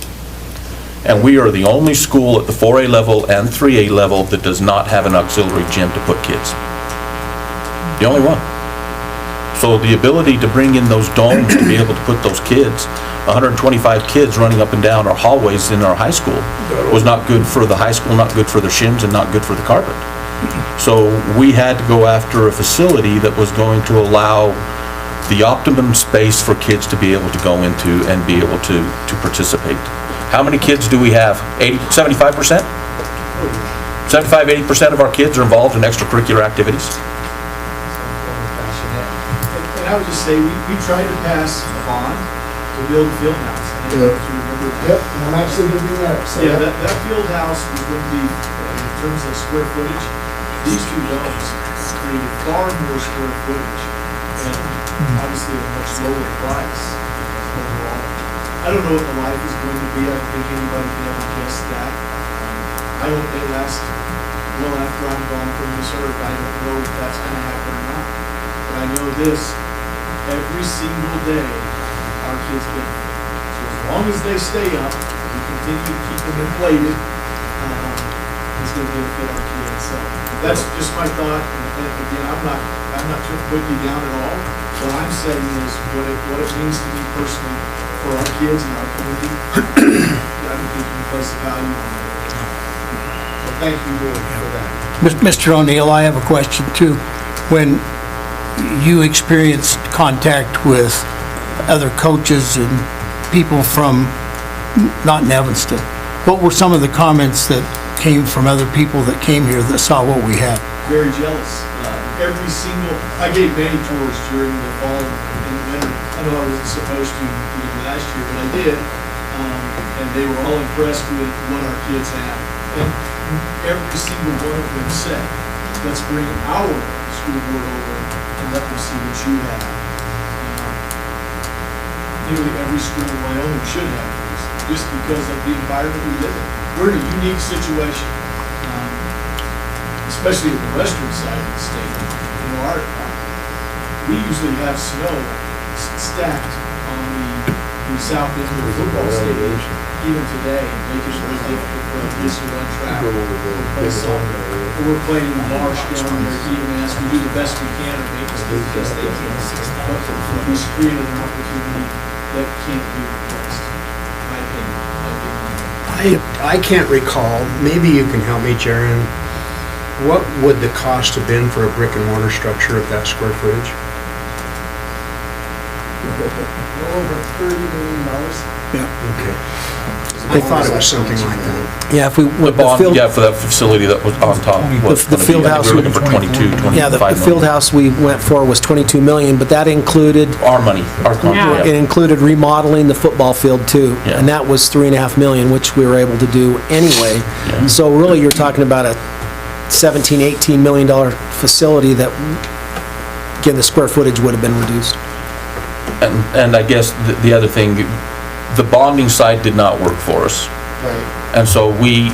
and we are the only school at the 4A level and 3A level that does not have an auxiliary gym to put kids. The only one. So the ability to bring in those domes to be able to put those kids, 125 kids running up and down our hallways in our high school, was not good for the high school, not good for their shins, and not good for the carpet. So we had to go after a facility that was going to allow the optimum space for kids to be able to go into and be able to participate. How many kids do we have? 75%? 75-80% of our kids are involved in extracurricular activities. And I would just say, we tried to pass a bond to build a field house. I don't know if you remember that. Yep, I'm actually going to be there. So Yeah, that field house was going to be, in terms of square footage, these two domes created far more square footage and obviously a much lower price overall. I don't know what the life is going to be. I don't think anybody can ever guess that. I hope they last well after I'm gone from this earth. I don't know if that's going to happen or not. But I know this, every single day, our kids benefit. So as long as they stay up, we continue to keep them inflated, it's going to benefit our kids. So that's just my thought. And again, I'm not trying to put you down at all. What I'm saying is what it means to me personally for our kids and our community. I don't think you can place a value on it. So thank you, Board, for that. Mr. O'Neill, I have a question too. When you experienced contact with other coaches and people from, not in Evanston, what were some of the comments that came from other people that came here that saw what we had? Very jealous. I gave many tours during the fall and winter. I know I wasn't supposed to even last year, but I did. And they were all impressed with what our kids have. And every single one of them said, let's bring our school board over and let them see what you have. Nearly every school in Wyoming should have these, just because of the environment we live in. We're in a unique situation, especially in the western side of the state. You know, we usually have snow stacked on the south end of the football stadium. even today, making it really difficult for our kids to run track or play soccer. We're playing in the marsh down there, even as we do the best we can to make it the best they can. But he's created an opportunity that can't be replaced, in my opinion. I can't recall, maybe you can help me, Jaron. What would the cost have been for a brick and mortar structure of that square footage? Over $30 million. Yeah. Okay. I thought it was something like that. Yeah, if we, The bond, yeah, for that facility that was on top. was The field gonna be- house- We were looking for 22, 25 yeah, the million. field house we went for was 22 million, but that included, Our money, our it contract. included remodeling the football field too. Yeah. And that was 3.5 million, which we were able to do anyway. So really, you're talking about a 17, 18 million dollar facility that, again, the square footage would have been reduced. And I guess the other thing, the bonding side did not work for us. Right. And so we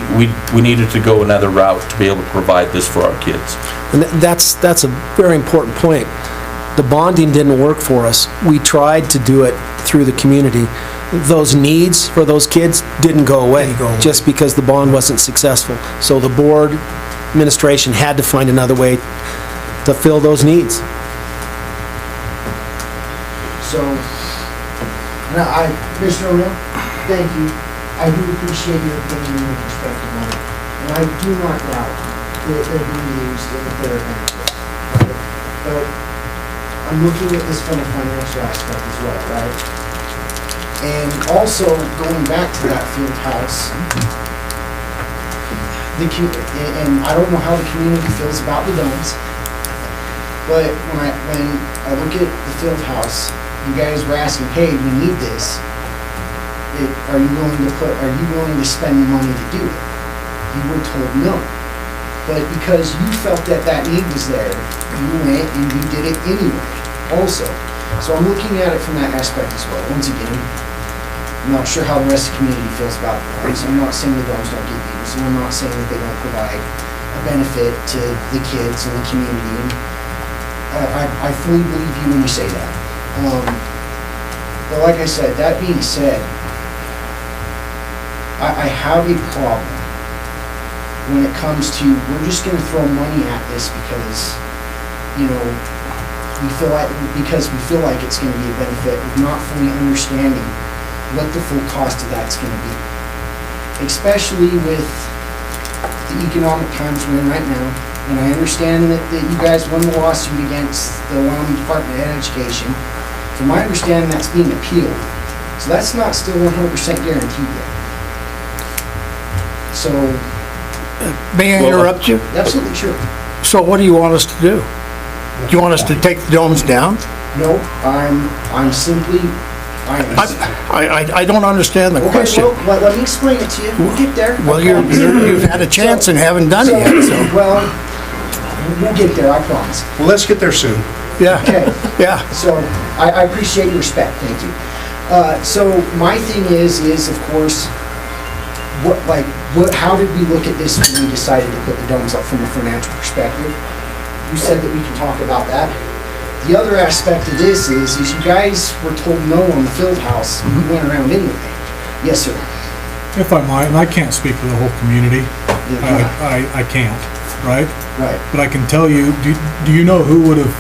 needed to go another route to be able to provide this for our kids. And that's a very important point. The bonding didn't work for us. We tried to do it through the community. Those needs for those kids didn't go away just because the bond wasn't successful. So the board administration had to find another way to fill those needs. So, Commissioner O'Neill, thank you. I do appreciate your opinion and your perspective on it. And I do not doubt that they're being used in a fair benefit. Right? But I'm looking at this from a financial aspect as well, right? And also, going back to that field house, and I don't know how the community feels about the domes, but when I look at the field house, you guys were asking, hey, we need this. Are you willing to spend the money to do it? You were told no. But because you felt that that need was there, you went and you did it anyway, also. So I'm looking at it from that aspect as well. Once again, I'm not sure how the rest of the community feels about the domes. I'm not saying the domes don't get used, and I'm not saying that they don't provide a benefit to the kids and the community. And I fully believe you when you say that. But like I said, that being said, I have a problem when it comes to, we're just gonna throw money at this because, we feel like it's gonna be a benefit of not fully understanding what the full cost of that's gonna be. Especially with the economic times we're in right now, and I understand that you guys won the lawsuit against the Wyoming Department of Education. From my understanding, that's being appealed. So that's not still 100% guaranteed yet. So... May I interrupt you? Absolutely, sure. So what do you want us to do? Do you want us to take the domes down? No, I'm simply... I don't understand the question. Okay, well, let me explain it to you. We'll get there. Well, you've had a chance and haven't done it yet, so... Well, we'll get there, I promise. Well, let's get there soon. Yeah. Okay. Yeah. So, I appreciate your respect, thank you. So, my thing is of course, how did we look at this when we decided to put the domes up from a financial perspective? You said that we can talk about that. The other aspect of this is you guys were told no on the field house, and you went around anyway. Yes, sir. If I might, and I can't speak for the whole community, I can't, right? Right. But I can tell you, do you know who would have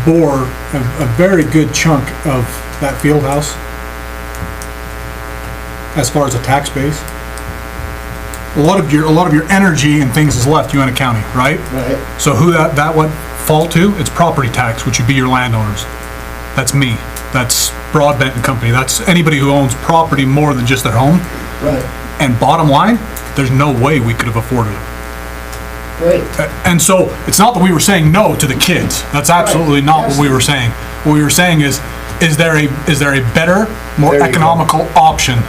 bore a very good chunk of that field house as far as a tax base? A lot of your energy and things is left UNT County, right? Right. So who that would fall to? It's property tax, which would be your landowners. That's me. That's Broadbent and Company. That's anybody who owns property more than just their home. Right. And bottom line, there's no way we could have afforded it. Right. And so it's not that we were saying no to the kids. That's absolutely not what we were saying. What we were saying is there a better, more economical option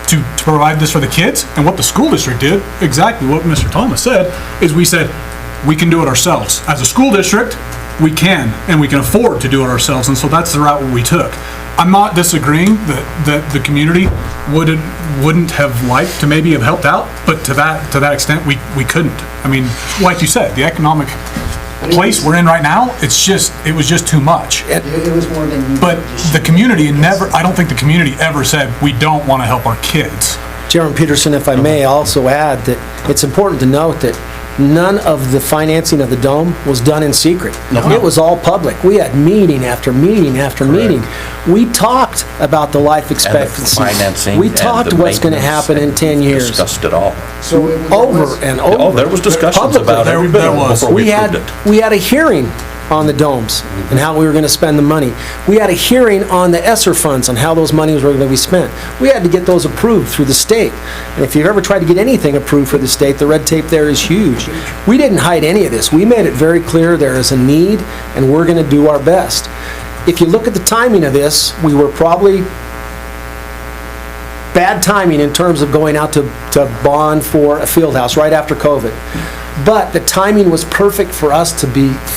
to provide this for the kids? And what the school district did, exactly what Mr. Thomas said, is we said, we can do it ourselves. As a school district, we can, and we can afford to do it ourselves, and so that's the route we took. I'm not disagreeing that the community wouldn't have liked to maybe have helped out, but to that extent, we couldn't. I mean, like you said, the economic place we're in right now, it was just too much. It was more than... But the community I don't think the community ever said, we don't want to help our kids. Chairman Peterson, if I may also add that it's important to note that none of the financing of the dome was done in secret. No. It was all public. We had meeting after meeting after meeting. We talked about the life expectancy. financing We and talked the what's going to maintenance happen in 10 years. Discussed it all. So it was Over and over. Oh, there was discussions Publicly. about every bit of it before we We had, approved it. we had a hearing on the domes and how we were going to spend the money. We had a hearing on the ESSER funds and how those monies were going to be spent. We had to get those approved through the state. And if you've ever tried to get anything approved for the state, the red tape there is huge. We didn't hide any of this. We made it very clear there is a need and we're going to do our best. If you look at the timing of this, we were probably bad timing in terms of going out to bond for a field house right after COVID. But the timing was perfect for us to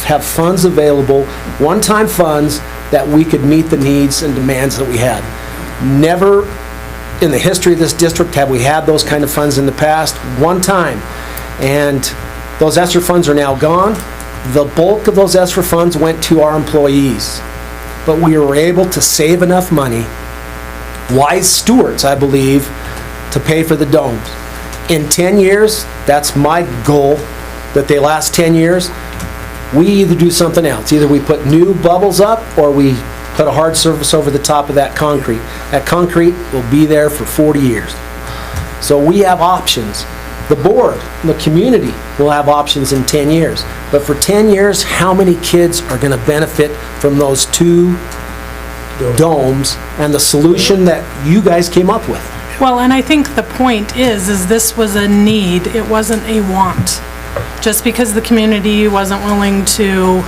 have funds available, one-time funds, that we could meet the needs and demands that we had. Never in the history of this district have we had those kind of funds in the past, one time. And those ESSER funds are now gone. The bulk of those ESSER funds went to our employees. But we were able to save enough money, wise stewards, I believe, to pay for the domes. In 10 years, that's my goal, that they last 10 years. We either do something else. Either we put new bubbles up or we put a hard surface over the top of that concrete. That concrete will be there for 40 years. So we have options. The board, the community will have options in 10 years. But for 10 years, how many kids are going to benefit from those two domes and the solution that you guys came up with? Well, and I think the point is this was a need, it wasn't a want. Just because the community wasn't willing to,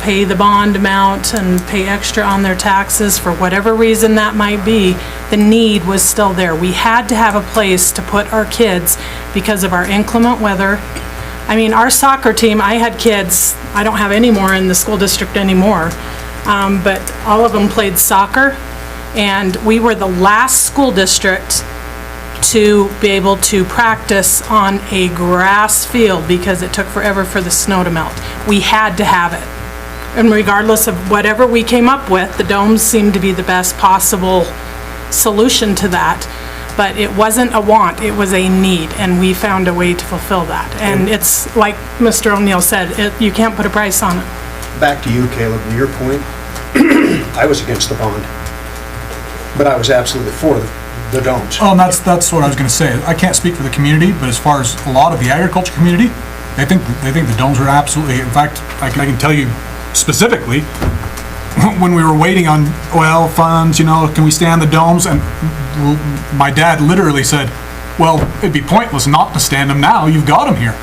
pay the bond amount and pay extra on their taxes for whatever reason that might be, the need was still there. We had to have a place to put our kids because of our inclement weather. I mean, our soccer team, I had kids, I don't have any more in the school district anymore, but all of them played soccer. And we were the last school district to be able to practice on a grass field because it took forever for the snow to melt. We had to have it. And regardless of whatever we came up with, the domes seemed to be the best possible solution to that. But it wasn't a want, it was a need, and we found a way to fulfill that. And it's like Mr. O'Neill said, you can't put a price on it. Back to you, Caleb, to your point. I was against the bond, but I was absolutely for the domes. Oh, and that's what I was going to say. I can't speak for the community, but as far as a lot of the agriculture community, they think the domes are absolutely. In fact, I can tell you specifically when we were waiting on funds. Can we stand the domes? And my dad literally said, "Well, it'd be pointless not to stand them now. You've got them here.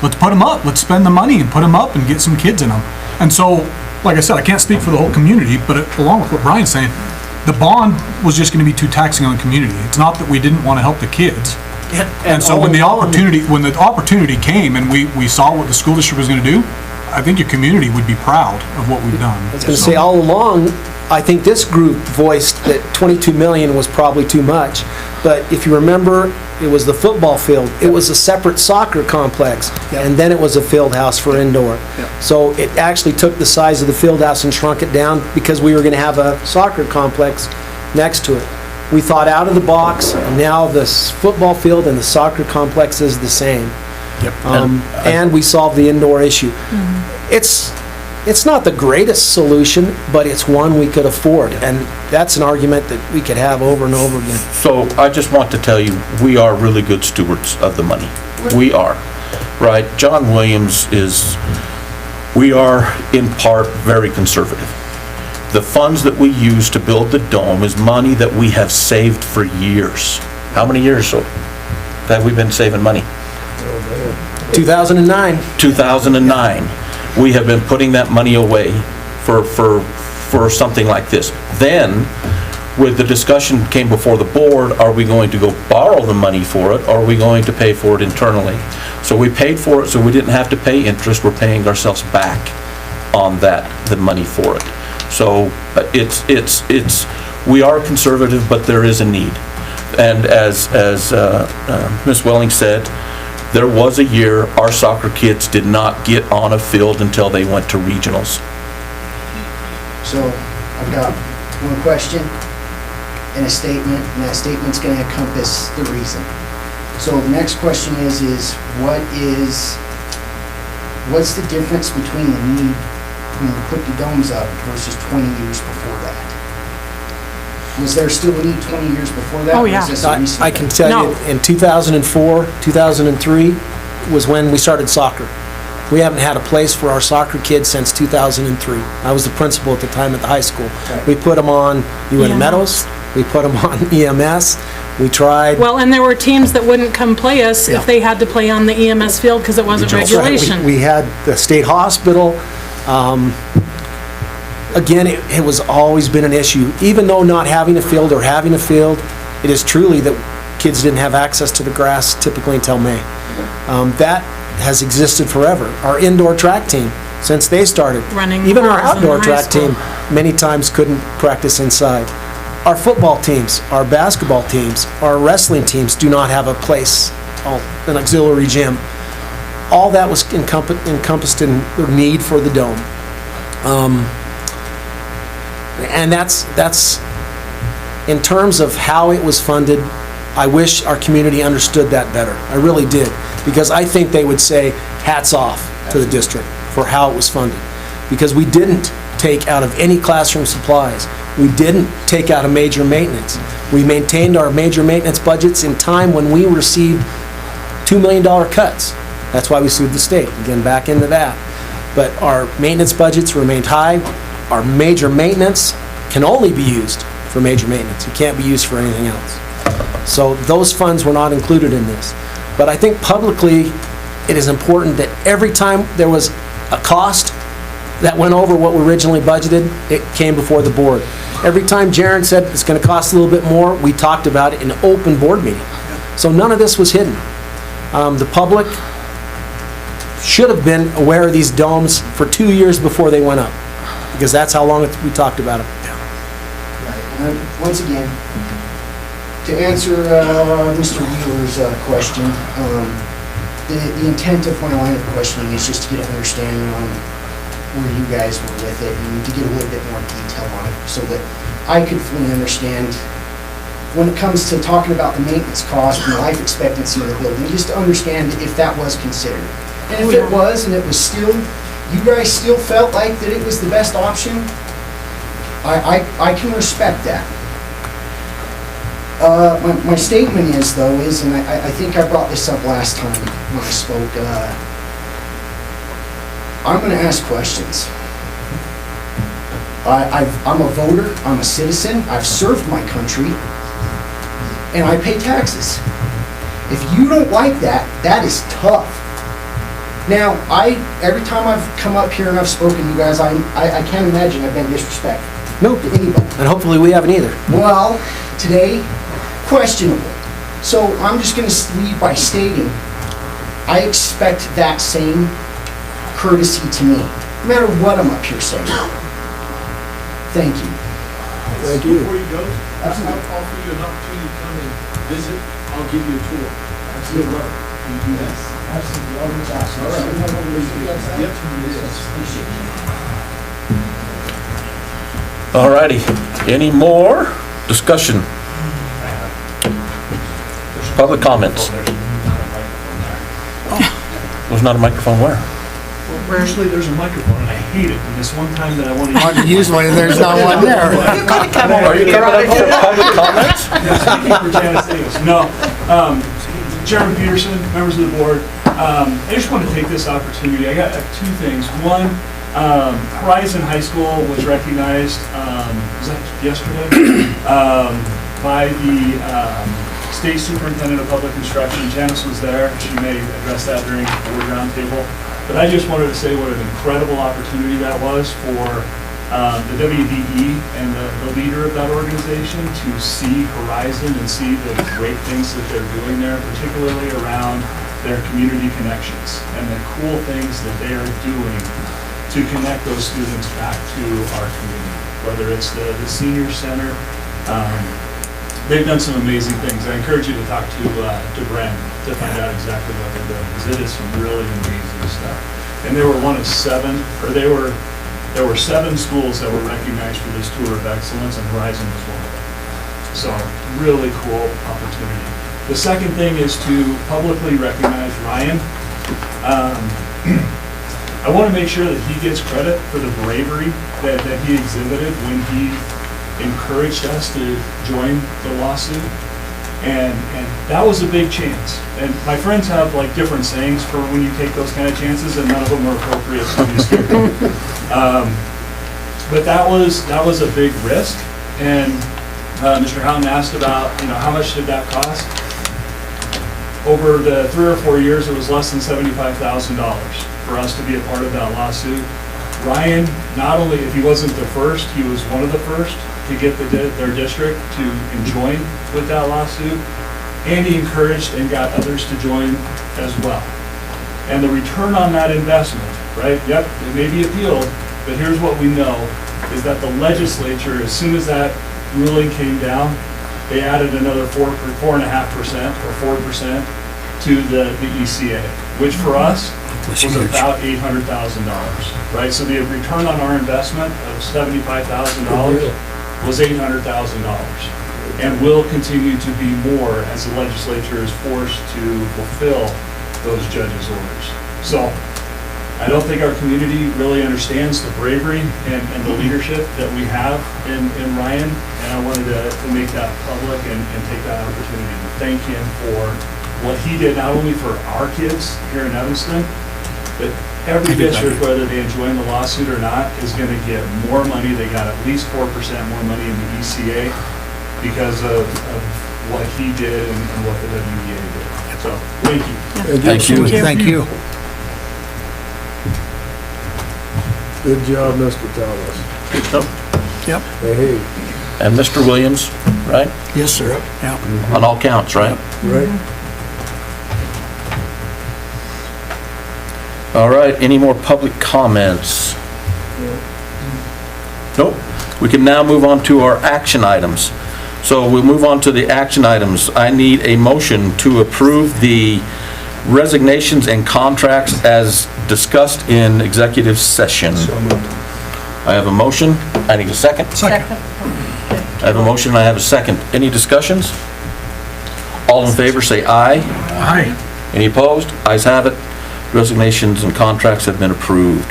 Let's put them up. Let's spend the money and put them up and get some kids in them." And so, like I said, I can't speak for the whole community, but along with what Brian's saying, the bond was just going to be too taxing on the community. It's not that we didn't want to help the kids. And so when the opportunity came and we saw what the school district was going to do, I think your community would be proud of what we've done. I was going to say, all along, I think this group voiced that 22 million was probably too much. But if you remember, it was the football field. It was a separate soccer complex, and then it was a field house for indoor. So it actually took the size of the field house and shrunk it down because we were going to have a soccer complex next to it. We thought out of the box, and now this football field and the soccer complex is the same. And we solved the indoor issue. It's not the greatest solution, but it's one we could afford, and that's an argument that we could have over and over again. So I just want to tell you, we are really good stewards of the money. We are, right? John Williams we are in part very conservative. The funds that we use to build the dome is money that we have saved for years. How many years have we been saving money? 2009. 2009. We have been putting that money away for something like this. Then, with the discussion came before the board, are we going to go borrow the money for it, or are we going to pay for it internally? So we paid for it, so we didn't have to pay interest. We're paying ourselves back on the money for it. So we are conservative, but there is a need. And as Ms. Welling said, there was a year our soccer kids did not get on a field until they went to regionals. So I've got one question. and a statement, and that statement's going to encompass the reason. So the next question is what's the difference between the need when we put the domes up versus 20 years before that? Was there still a need 20 years before that? Oh, or yeah. is this a recent I can thing? tell you, in 2004, 2003 was when we started soccer. We haven't had a place for our soccer kids since 2003. I was the principal at the time at the high school. Okay. We put them on UN EMS. Meadows, we put them on EMS, we tried. Well, and there were teams that wouldn't come play us Yeah. if they had to play on the EMS field because it wasn't That's right. regulation. We had the state hospital. Again, it was always been an issue. Even though not having a field or having a field, it is truly that kids didn't have access to the grass typically until May. That has existed forever. Our indoor track team, since they started, Running even our cars in outdoor high track school. team, many times couldn't practice inside. Our football teams, our basketball teams, our wrestling teams do not have a place, an auxiliary gym. All that was encompassed in the need for the dome. And that's, in terms of how it was funded, I wish our community understood that better. I really did. Because I think they would say, hats off to the district for how it was funded. Because we didn't take out of any classroom supplies. We didn't take out of major maintenance. We maintained our major maintenance budgets in time when we received $2 million cuts. That's why we sued the state. Again, back into that. But our maintenance budgets remained high. Our major maintenance can only be used for major maintenance. It can't be used for anything else. So those funds were not included in this. But I think publicly, it is important that every time there was a cost that went over what we originally budgeted, it came before the board. Every time Jaron said it's going to cost a little bit more, we talked about it in an open board meeting. So none of this was hidden. The public should have been aware of these domes for 2 years before they went up, because that's how long we talked about them. Right. Once again, to answer Mr. Wheeler's question, the intent of my line of questioning is just to get an understanding on where you guys were with it and to get a little bit more detail on it so that I could fully understand when it comes to talking about the maintenance cost and the life expectancy of the building, just to understand if that was considered. And if it was, and it was still, you guys still felt like that it was the best option, I can respect that. My statement is, though, and I think I brought this up last time when I spoke, I'm going to ask questions. I'm a voter, I'm a citizen, I've served my country, and I pay taxes. If you don't like that, that is tough. Now, every time I've come up here and I've spoken to you guys, I can't imagine I've been disrespectful. No, to anybody. And hopefully we haven't either. Well, today, questionable. So I'm just going to lead by stating, I expect that same courtesy to me, no matter what I'm up here saying. Thank you. Thank you. Before you go, I'll offer you an opportunity to come and visit. I'll give you a tour. Absolutely. You do that. Absolutely. I'll reach out. All right. Yep, it is. All righty. Any more discussion? Public comments? There's not a microphone where? Usually there's a microphone, and I hate it, and this one time that I want to Usually there's not one there. Are you coming up for public comments? Speaking for Janice Davis. No. Chairman Peterson, members of the board, I just want to take this opportunity. I got two things. One, Horizon High School was recognized, was that yesterday? By the State Superintendent of Public Instruction. Janice was there. She may address that during the board roundtable. But I just wanted to say what an incredible opportunity that was for the WDE and the leader of that organization to see Horizon and see the great things that they're doing there, particularly around their community connections and the cool things that they are doing to connect those students back to our community, whether it's the senior center. They've done some amazing things. I encourage you to talk to Brent to find out exactly what they're doing, because it is some really amazing stuff. And they were one of seven, or there were 7 schools that were recognized for this tour of excellence, and Horizon was one of them. So really cool opportunity. The second thing is to publicly recognize Ryan. I want to make sure that he gets credit for the bravery that he exhibited when he encouraged us to join the lawsuit. And that was a big chance. And my friends have like different sayings for when you take those kind of chances, and none of them are appropriate for these people. But that was a big risk. And Mr. Houghton asked about, how much did that cost? Over the 3 or 4 years, it was less than $75,000 for us to be a part of that lawsuit. Ryan, not only, if he wasn't the first, he was one of the first to get their district to join with that lawsuit. And he encouraged and got others to join as well. And the return on that investment, right? Yep, it may be appealed, but here's what we know, is that the legislature, as soon as that ruling came down, they added another 4.5% or 4% to the ECA, which for us was about $800,000, right? So the return on our investment of $75,000 was $800,000, and will continue to be more as the legislature is forced to fulfill those judges' orders. So I don't think our community really understands the bravery and the leadership that we have in Ryan, and I wanted to make that public and take that opportunity to thank him for what he did, not only for our kids here in Evanston, but every district, whether they join the lawsuit or not, is going to get more money. They got at least 4% more money in the ECA because of what he did and what the WEA did. So, thank you. Thank you. Thank you. Good job, Mr. Thomas. Yep. Hey. And Mr. Williams, right? Yes, sir. Yeah. On all counts, right? Right. All right, any more public comments? Nope. We can now move on to our action items. So we'll move on to the action items. I need a motion to approve the resignations and contracts as discussed in executive session. I have a motion. I need a second. Second. I have a motion, I have a second. Any discussions? All in favor say aye. Aye. Any opposed? Ayes have it. Resignations and contracts have been approved.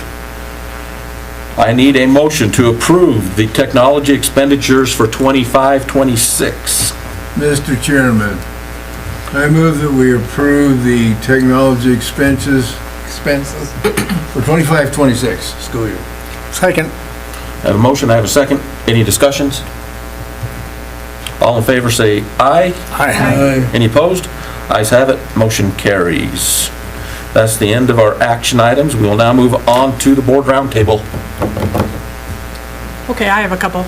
I need a motion to approve the technology expenditures for 25-26. Mr. Chairman, I move that we approve the technology expenses for 25-26 school year. Second. I have a motion, I have a second. Any discussions? All in favor say aye. Aye. Any opposed? Ayes have it. Motion carries. That's the end of our action items. We will now move on to the board roundtable. Okay, I have a couple.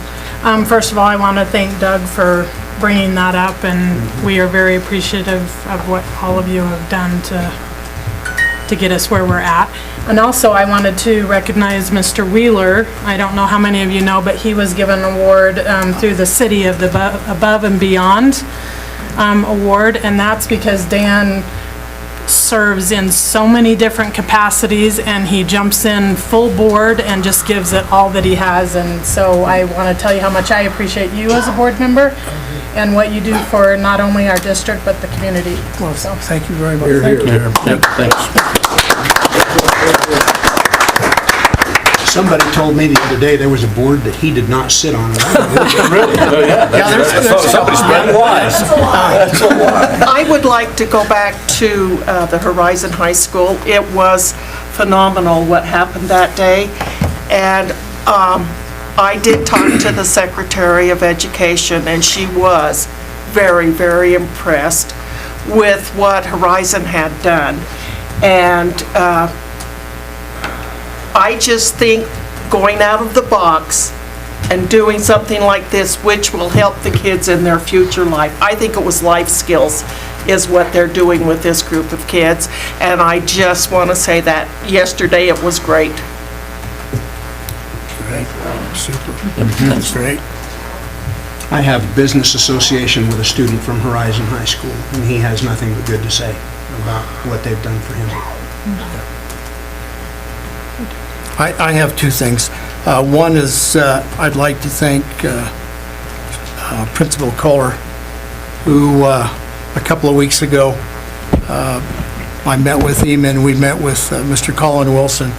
First of all, I want to thank Doug for bringing that up, and we are very appreciative of what all of you have done to get us where we're at. And also, I wanted to recognize Mr. Wheeler. I don't know how many of you know, but he was given an award through the City of the Above and Beyond award, and that's because Dan serves in so many different capacities, and he jumps in full board and just gives it all that he has. And so I want to tell you how much I appreciate you as a board member and what you do for not only our district but the community. Well, So thank you very much. Here, Thank here. you. Yep, thanks. Somebody told me the other day there was a board that he did not sit on. Really? Oh, yeah. Somebody spread lies. That's a lie. I would like to go back to the Horizon High School. It was phenomenal what happened that day. And I did talk to the Secretary of Education, and she was very, very impressed with what Horizon had done. And I just think going out of the box and doing something like this, which will help the kids in their future life. I think it was life skills is what they're doing with this group of kids. And I just want to say that yesterday it was great. Great. Super. That's great. I have business association with a student from Horizon High School, and he has nothing but good to say about what they've done for him. I have two things. One is I'd like to thank Principal Kohler, who a couple of weeks ago, I met with him, and we met with Mr. Colin Wilson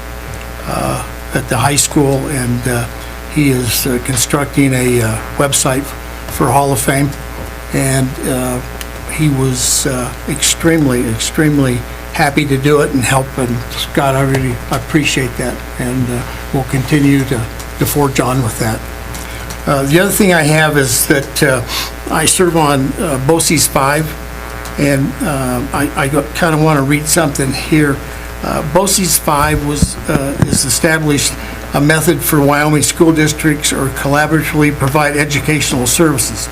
at the high school, and he is constructing a website for Hall of Fame, and he was extremely, extremely happy to do it and help, and Scott, I really appreciate that, and we'll continue to forge on with that. The other thing I have is that I serve on BOCES 5, and I kind of want to read something here. BOCES 5 is established a method for Wyoming school districts or collaboratively provide educational services.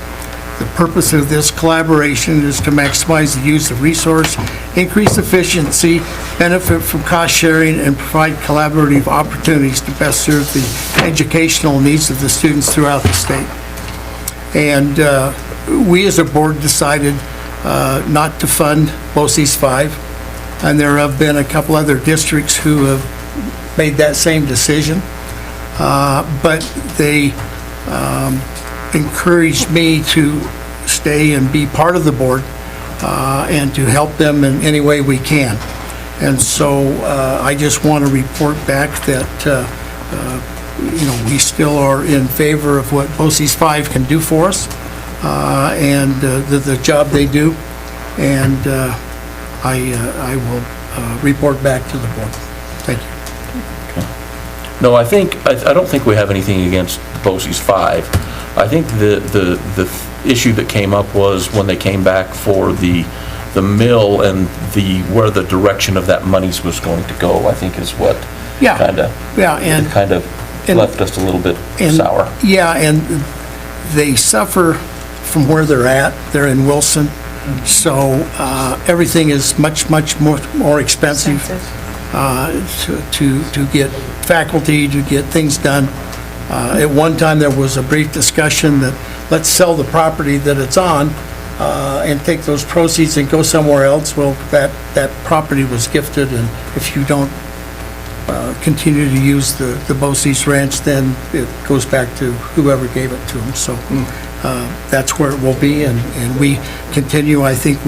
The purpose of this collaboration is to maximize the use of resource, increase efficiency, benefit from cost sharing, and provide collaborative opportunities to best serve the educational needs of the students throughout the state. And we as a board decided not to fund BOCES 5, and there have been a couple other districts who have made that same decision, but they encouraged me to stay and be part of the board and to help them in any way we can. And so I just want to report back that we still are in favor of what BOCES 5 can do for us, and the job they do, and I will report back to the board. Thank you. No, I don't think we have anything against BOCES 5. I think the issue that came up was when they came back for the mill and where the direction of that monies was going to go, I think is what kind of left us a little bit sour. Yeah, and they suffer from where they're at. They're in Wilson, so everything is much more expensive to get faculty, to get things done. At one time, there was a brief discussion that let's sell the property that it's on and take those proceeds and go somewhere else. Well, that property was gifted, and if you don't continue to use the BOCES Ranch, then it goes back to whoever gave it to them. So that's where it will be, and we continue. I think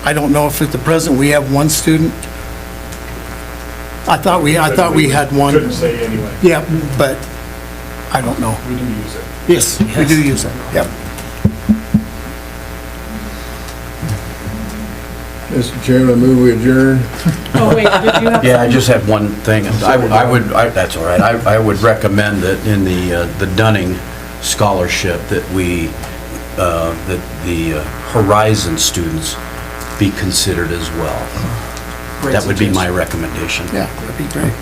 I don't know if at the present we have one student. I thought we had one. Couldn't say anyway. Yeah, but I don't know. We do use it. Yes, we do use it, yep. Mr. Chairman, I move we adjourn. Oh, wait, did you have? Yeah, I just had one thing. That's all right. I would recommend that in the Dunning scholarship that the Horizon students be considered as well. Great That would be my suggestion. recommendation. Yeah, that'd be great.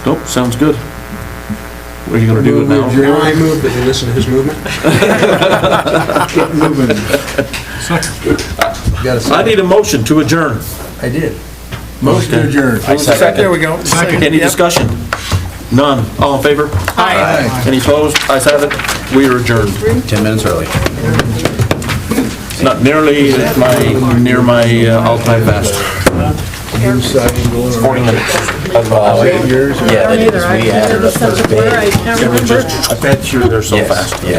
Nope, sounds good. What are you going to do with it now? Now I move that we listen to his movement. Keep moving. I need a motion to adjourn. I did. Motion to adjourn. I second. There we go. Any discussion? None. All in favor? Aye. Any opposed? Ayes have it. We are adjourned. 10 minutes early. Not nearly near my all-time best. It's 40 minutes. Yeah, that is. We added a first page. I bet you they're so fast. Yeah.